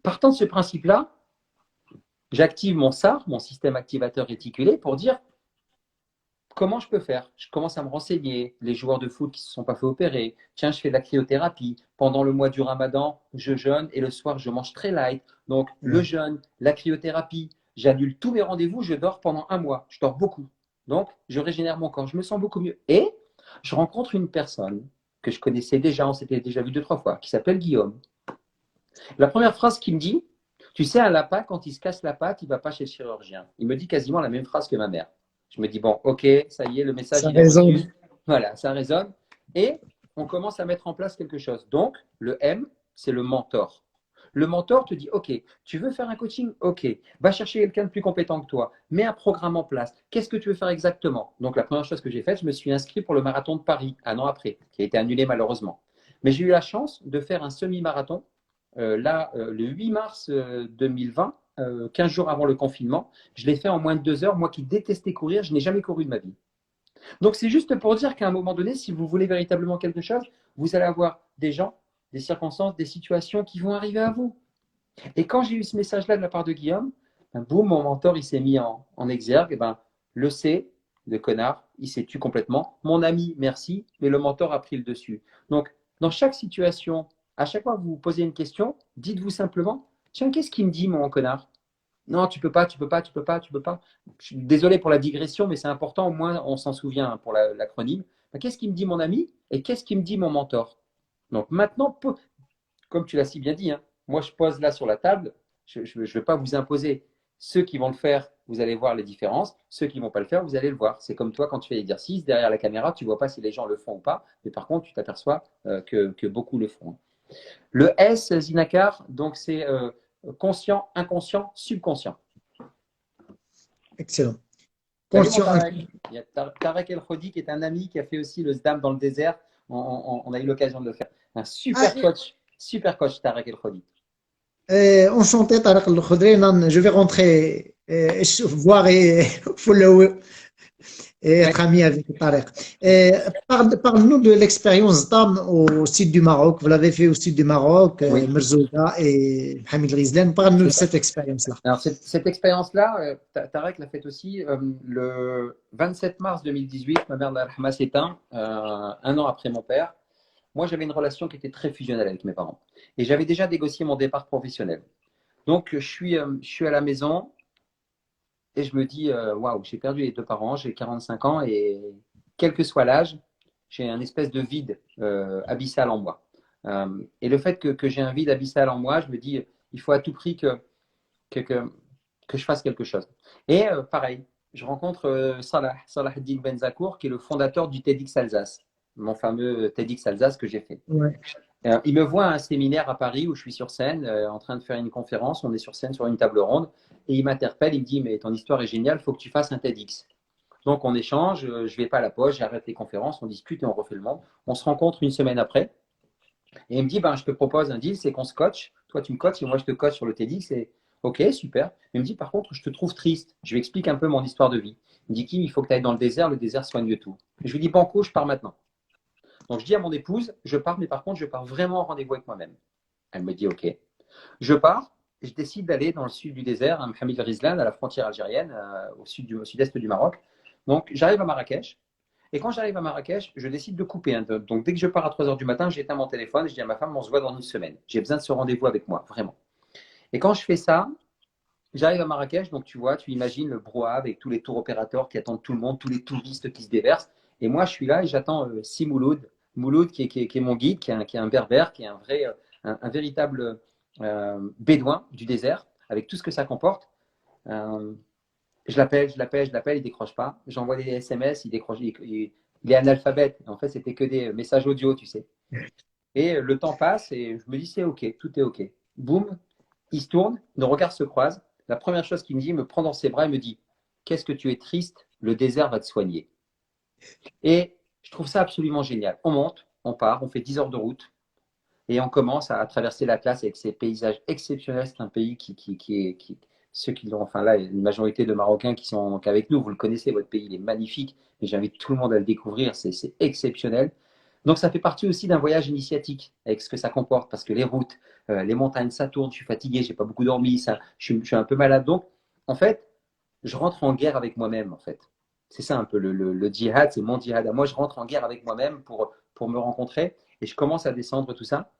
Partant de ce principe-là, j'active mon SAR, mon système activateur réticulé, pour dire comment je peux faire. Je commence à me renseigner. Les joueurs de foot qui ne se sont pas fait opérer. Tiens, je fais de la cryothérapie. Pendant le mois du ramadan, je jeûne et le soir, je mange très light. Donc, le jeûne, la cryothérapie, j'annule tous mes rendez-vous, je dors pendant un mois. Je dors beaucoup. Donc, je régénère mon corps. Je me sens beaucoup mieux. Et je rencontre une personne que je connaissais déjà, on s'était déjà vu 2-3 fois, qui s'appelle Guillaume. La première phrase qu'il me dit, tu sais, un lapin, quand il se casse la patte, il ne va pas chez le chirurgien. Il me dit quasiment la même phrase que ma mère. Je me dis, bon, ok, ça y est, le message, Ça il est résonne. reçu. Voilà, ça résonne. Et on commence à mettre en place quelque chose. Donc, le M, c'est le mentor. Le mentor te dit, ok, tu veux faire un coaching? Ok, va chercher quelqu'un de plus compétent que toi. Mets un programme en place. Qu'est-ce que tu veux faire exactement? Donc, la première chose que j'ai faite, je me suis inscrit pour le marathon de Paris, un an après, qui a été annulé malheureusement. Mais j'ai eu la chance de faire un semi-marathon le 8 mars 2020, 15 jours avant le confinement. Je l'ai fait en moins de 2 heures. Moi qui détestais courir, je n'ai jamais couru de ma vie. Donc c'est juste pour dire qu'à un moment donné, si vous voulez véritablement quelque chose, vous allez avoir des gens, des circonstances, des situations qui vont arriver à vous. Et quand j'ai eu ce message-là de la part de Guillaume, ben, boum, mon mentor, il s'est mis en exergue. Et ben, le C, de connard, il s'est tué complètement. Mon ami, merci, mais le mentor a pris le dessus. Donc, dans chaque situation, à chaque fois que vous vous posez une question, dites-vous simplement, tiens, qu'est-ce qu'il me dit, mon connard? Non, tu peux pas, tu peux pas, tu peux pas, tu peux pas. Je suis désolé pour la digression, mais c'est important, au moins on s'en souvient pour l'acronyme. Ben, qu'est-ce qu'il me dit, mon ami? Et qu'est-ce qu'il me dit, mon mentor? Donc maintenant, comme tu l'as si bien dit, hein, moi je pose là sur la table, je ne vais pas vous imposer. Ceux qui vont le faire, vous allez voir les différences. Ceux qui ne vont pas le faire, vous allez le voir. C'est comme toi quand tu fais l'exercice, derrière la caméra, tu ne vois pas si les gens le font ou pas, mais par contre, tu t'aperçois que beaucoup le font. Le S, Zinakar, donc c'est conscient, inconscient, subconscient. Excellent. Salut mon Conscient. Tarek. Il y a Tarek El Khodi qui est un ami qui a fait aussi le SDAM dans le désert. on a eu l'occasion de le faire. Un Ah, super coach, Tarek El Khodi. enchanté, Tarek El Khodri. Non, je vais rentrer voir et follow et Ouais. être ami avec Tarek. Parle-nous de l'expérience d'âme au sud du Maroc. Vous l'avez fait au sud du Maroc, Oui, Merzouga et Hamid Rizlan. Parle-nous de c'est ça. cette expérience-là. Alors, cette expérience-là, Tarek l'a faite aussi le 27 mars 2018. Ma mère, Allah yarhamha, s'éteint 1 an après mon père. Moi, j'avais une relation qui était très fusionnelle avec mes parents. Et j'avais déjà négocié mon départ professionnel. Donc, je suis à la maison et je me dis, waouh, j'ai perdu les deux parents, j'ai 45 ans et quel que soit l'âge, j'ai un espèce de vide abyssal en moi. Et le fait que j'ai un vide abyssal en moi, je me dis, il faut à tout prix que, que, que je fasse quelque chose. Et pareil, je rencontre Salah Eddin Benzakour, qui est le fondateur du TEDx Alsace, mon fameux TEDx Alsace que j'ai fait. Ouais. Il me voit à un séminaire à Paris où je suis sur scène en train de faire une conférence. On est sur scène sur une table ronde et il m'interpelle. Il me dit, mais ton histoire est géniale, il faut que tu fasses un TEDx. Donc on échange, je ne vais pas à la poche, j'arrête les conférences, on discute et on refait le monde. On se rencontre une semaine après et il me dit, ben, je te propose un deal, c'est qu'on se coach. Toi tu me coaches et moi je te coach sur le TEDx. Et ok, super. Il me dit, par contre, je te trouve triste. Je lui explique un peu mon histoire de vie. Il me dit, Kim, il faut que tu ailles dans le désert soigne tout. Et je lui dis, banco, je pars maintenant. Donc je dis à mon épouse, je pars, mais par contre, je pars vraiment en rendez-vous avec moi-même. Elle me dit OK. Je pars, je décide d'aller dans le sud du désert, à Mohamed Rizlan, à la frontière algérienne, au sud-est du Maroc. Donc j'arrive à Marrakech. Et quand j'arrive à Marrakech, je décide de couper. Donc dès que je pars à 3 heures du matin, j'éteins mon téléphone et je dis à ma femme, on se voit dans une semaine. J'ai besoin de ce rendez-vous avec moi, vraiment. Et quand je fais ça, j'arrive à Marrakech, donc tu vois, tu imagines le brouhaha avec tous les tours opérateurs qui attendent tout le monde, tous les touristes qui se déversent. Et moi, je suis là et j'attends Si Mouloud. Mouloud, qui est mon guide, qui est un berbère, qui est un vrai, un véritable bédouin du désert, avec tout ce que ça comporte. Euh, je l'appelle, il décroche pas. J'envoie des SMS, il décroche, il est analphabète. En fait, c'était que des messages audio, tu sais. Et le temps passe et je me dis, c'est OK, tout est OK. Boum, il se tourne, nos regards se croisent. La première chose qu'il me dit, il me prend dans ses bras et me dit, qu'est-ce que tu es triste, le désert va te soigner. Et je trouve ça absolument génial. On monte, on part, on fait 10 heures de route et on commence à traverser l'Atlas avec ces paysages exceptionnels. C'est un pays ceux qui l'ont, enfin là, il y a une majorité de Marocains qui sont donc avec nous. Vous le connaissez, votre pays, il est magnifique, mais j'invite tout le monde à le découvrir. C'est exceptionnel. Donc ça fait partie aussi d'un voyage initiatique avec ce que ça comporte, parce que les routes, les montagnes, ça tourne, je suis fatigué, j'ai pas beaucoup dormi, je suis un peu malade. Donc, en fait, je rentre en guerre avec moi-même, en fait. C'est ça un peu le djihad, c'est mon djihad. Moi, je rentre en guerre avec moi-même pour me rencontrer et je commence à descendre tout ça.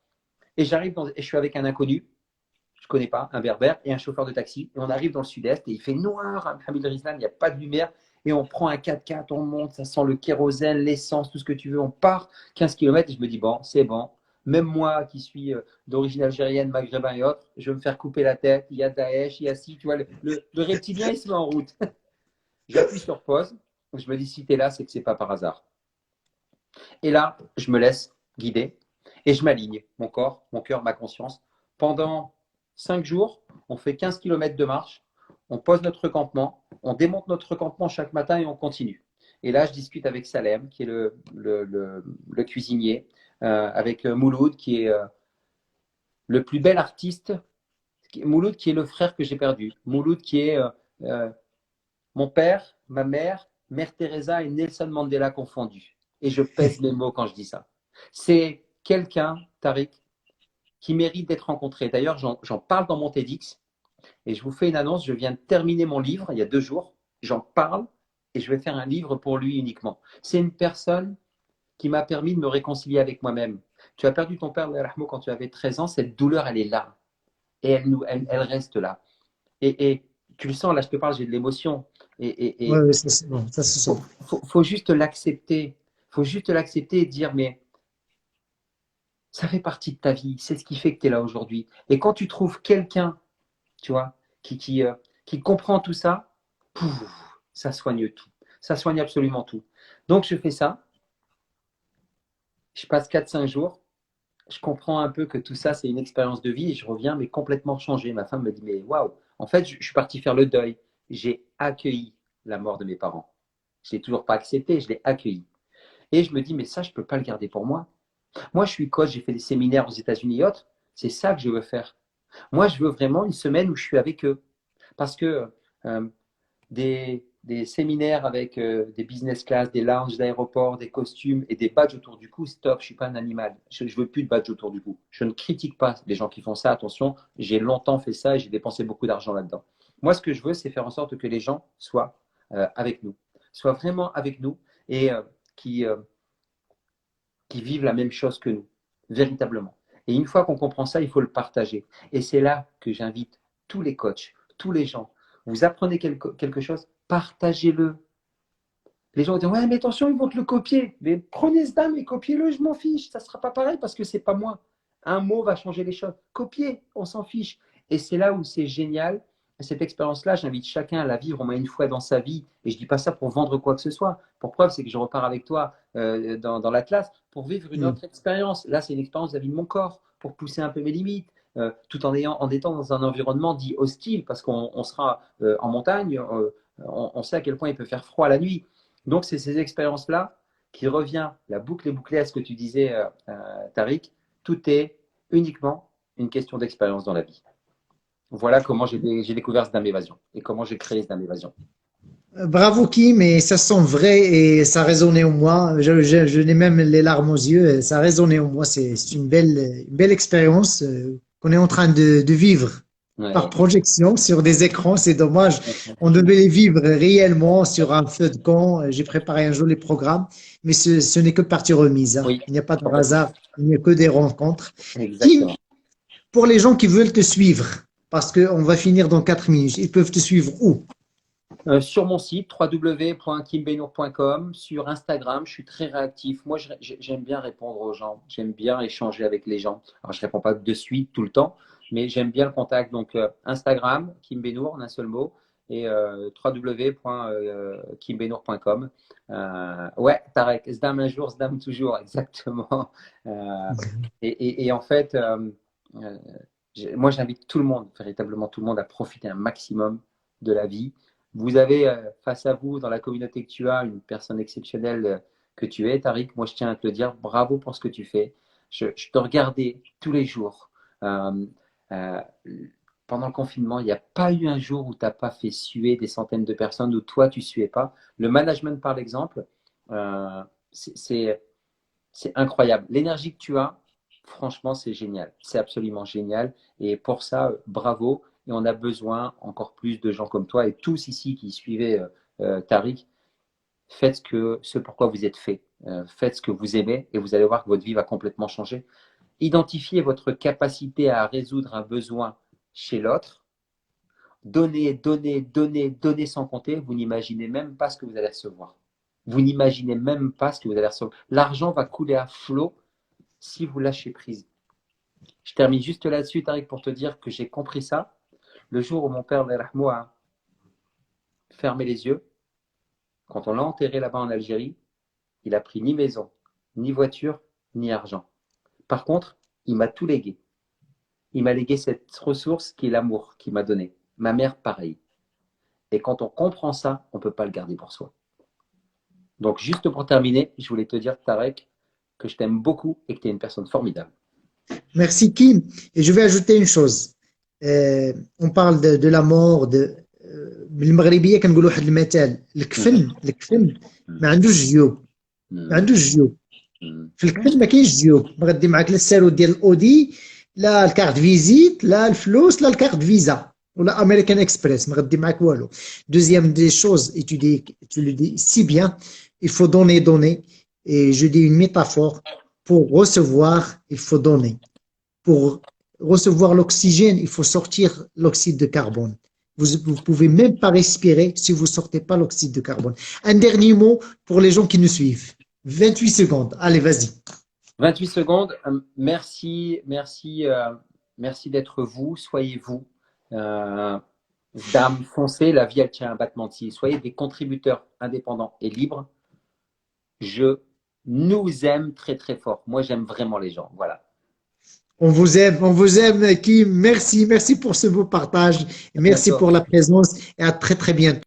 Et et je suis avec un inconnu, je ne connais pas, un berbère et un chauffeur de taxi. Et on arrive dans le sud-est et il fait noir à Hamid Rizlan, il n'y a pas de lumière. Et on prend un 4x4, on monte, ça sent le kérosène, l'essence, tout ce que tu veux. On part 15 km et je me dis, bon, c'est bon. Même moi qui suis d'origine algérienne, maghrébin et autres, je vais me faire couper la tête. Il y a Daesh, il y a si, tu vois, le reptilien, il se met en route. J'appuie sur pause. Je me dis, si tu es là, c'est que c'est pas par hasard. Et là, je me laisse guider et je m'aligne, mon corps, mon cœur, ma conscience. Pendant 5 jours, on fait 15 km de marche, on pose notre campement, on démonte notre campement chaque matin et on continue. Et là, je discute avec Salem, qui est le cuisinier, avec Mouloud, qui est le plus bel artiste, Mouloud, qui est le frère que j'ai perdu, Mouloud, qui est euh, mon père, ma mère, Mère Teresa et Nelson Mandela confondus. Et je pèse mes mots quand je dis ça. C'est quelqu'un, Tariq, qui mérite d'être rencontré. D'ailleurs, j'en parle dans mon TEDx et je vous fais une annonce. Je viens de terminer mon livre il y a 2 jours. J'en parle et je vais faire un livre pour lui uniquement. C'est une personne qui m'a permis de me réconcilier avec moi-même. Tu as perdu ton père, quand tu avais 13 ans. Cette douleur, elle est là. Et elle reste là. Et tu le sens, là, je te parle, j'ai de l'émotion. Ouais, Et ouais, ça c'est bon, ça se sent. faut juste l'accepter. Faut juste l'accepter et dire, mais ça fait partie de ta vie. C'est ce qui fait que tu es là aujourd'hui. Et quand tu trouves quelqu'un, tu vois, qui comprend tout ça, pouf, ça soigne tout. Ça soigne absolument tout. Donc, je fais ça. Je passe 4 5 jours. Je comprends un peu que tout ça, c'est une expérience de vie et je reviens, mais complètement changé. Ma femme me dit, mais waouh, en fait, je suis parti faire le deuil. J'ai accueilli la mort de mes parents. Je ne l'ai toujours pas accepté, je l'ai accueilli. Et je me dis, mais ça, je ne peux pas le garder pour moi. Moi, je suis coach, j'ai fait des séminaires aux États-Unis et autres. C'est ça que je veux faire. Moi, je veux vraiment une semaine où je suis avec eux. Parce que euh, des séminaires avec des business class, des lounges d'aéroport, des costumes et des badges autour du cou, stop, je ne suis pas un animal. Je ne veux plus de badges autour du cou. Je ne critique pas les gens qui font ça, attention, j'ai longtemps fait ça et j'ai dépensé beaucoup d'argent là-dedans. Moi, ce que je veux, c'est faire en sorte que les gens soient avec nous, soient vraiment avec nous et qui, euh, qui vivent la même chose que nous, véritablement. Et une fois qu'on comprend ça, il faut le partager. Et c'est là que j'invite tous les coachs, tous les gens. Vous apprenez quelque chose, partagez-le. Les gens vont dire, ouais, mais attention, ils vont te le copier. Mais prenez ce dame et copiez-le, je m'en fiche. Ça ne sera pas pareil parce que ce n'est pas moi. Un mot va changer les choses. Copiez, on s'en fiche. Et c'est là où c'est génial. Cette expérience-là, j'invite chacun à la vivre au moins une fois dans sa vie. Et je ne dis pas ça pour vendre quoi que ce soit. Pour preuve, c'est que je repars avec toi dans l'Atlas pour vivre une autre expérience. Là, c'est une expérience vis-à-vis de mon corps, pour pousser un peu mes limites, tout en étant dans un environnement dit hostile, parce qu'on sera en montagne. On sait à quel point il peut faire froid la nuit. Donc, c'est ces expériences-là qui revient, la boucle est bouclée à ce que tu disais, Tariq. Tout est uniquement une question d'expérience dans la vie. Voilà comment j'ai découvert ce Dame Évasion et comment j'ai créé ce Dame Évasion. Bravo Kim, et ça sent vrai et ça résonnait en moi. Je n'ai même les larmes aux yeux, ça résonnait en moi. C'est une belle expérience qu'on est en train de vivre par Ouais. projection sur des écrans. C'est dommage. On devait les vivre réellement sur un feu de camp. J'ai préparé un joli programme, mais ce n'est que partie remise, hein. Oui, Il n'y a pas de complètement. hasard, il n'y a que des rencontres. Kim, Exactement. pour les gens qui veulent te suivre, parce qu'on va finir dans 4 minutes, ils peuvent te suivre où? Sur mon site www.kimbenour.com, sur Instagram, je suis très réactif. Moi, j'aime bien répondre aux gens, j'aime bien échanger avec les gens. Alors, je ne réponds pas de suite tout le temps, mais j'aime bien le contact. Donc, Instagram, Kim Benour en un seul mot, et www.kimbenour.com. Ouais, Tarek, Zdam un jour, Zdam toujours, exactement. Euh, et en fait, euh, moi, j'invite tout le monde, véritablement tout le monde, à profiter un maximum de la vie. Vous avez face à vous, dans la communauté que tu as, une personne exceptionnelle que tu es, Tariq. Moi, je tiens à te le dire, bravo pour ce que tu fais. Je te regardais tous les jours. Euh, euh, Pendant le confinement, il n'y a pas eu un jour où tu n'as pas fait suer des centaines de personnes, où toi, tu ne suais pas. Le management, par exemple, euh, c'est incroyable. L'énergie que tu as, franchement, c'est génial. C'est absolument génial. Et pour ça, bravo. Et on a besoin encore plus de gens comme toi et tous ici qui suivez Tariq. Faites ce pourquoi vous êtes fait. Faites ce que vous aimez et vous allez voir que votre vie va complètement changer. Identifiez votre capacité à résoudre un besoin chez l'autre. Donnez, donnez, donnez, donnez sans compter. Vous n'imaginez même pas ce que vous allez recevoir. Vous n'imaginez même pas ce que vous allez recevoir. L'argent va couler à flot si vous lâchez prise. Je termine juste là-dessus, Tariq, pour te dire que j'ai compris ça. Le jour où mon père, Rahmou, a fermé les yeux, quand on l'a enterré là-bas en Algérie, il a pris ni maison, ni voiture, ni argent. Par contre, il m'a tout légué. Il m'a légué cette ressource qui est l'amour qu'il m'a donné. Ma mère, pareil. Et quand on comprend ça, on ne peut pas le garder pour soi. Donc, juste pour terminer, je voulais te dire, Tarek, que je t'aime beaucoup et que tu es une personne formidable. Merci Kim. Et je vais ajouter une chose. On parle de la mort بالمغربيه كنقولوا واحد المثال الكفن ما عندوش جيوب ما عندوش جيوب في الكفن ما كاينش جيوب ما غادي معاك لا السارو ديال الاودي لا الكارت فيزيت لا الفلوس لا الكارت فيزا ولا امريكان اكسبريس ما غادي معاك والو دوزيام دي شوز et tu le dis si bien il faut donner et je dis une métaphore pour recevoir il faut donner pour recevoir l'oxygène, il faut sortir l'oxyde de carbone. Vous ne pouvez même pas respirer si vous ne sortez pas l'oxyde de carbone. Un dernier mot pour les gens qui nous suivent. 28 secondes. Allez, vas-y. 28 secondes. Merci, merci, merci d'être vous. Soyez vous. Dame, foncez. La vie, elle tient un battement de cils. Soyez des contributeurs indépendants et libres. Je nous aime très, très fort. Moi, j'aime vraiment les gens. Voilà. On vous aime, Kim. Merci pour ce beau partage. À Merci bientôt. pour la présence et à très, très bientôt.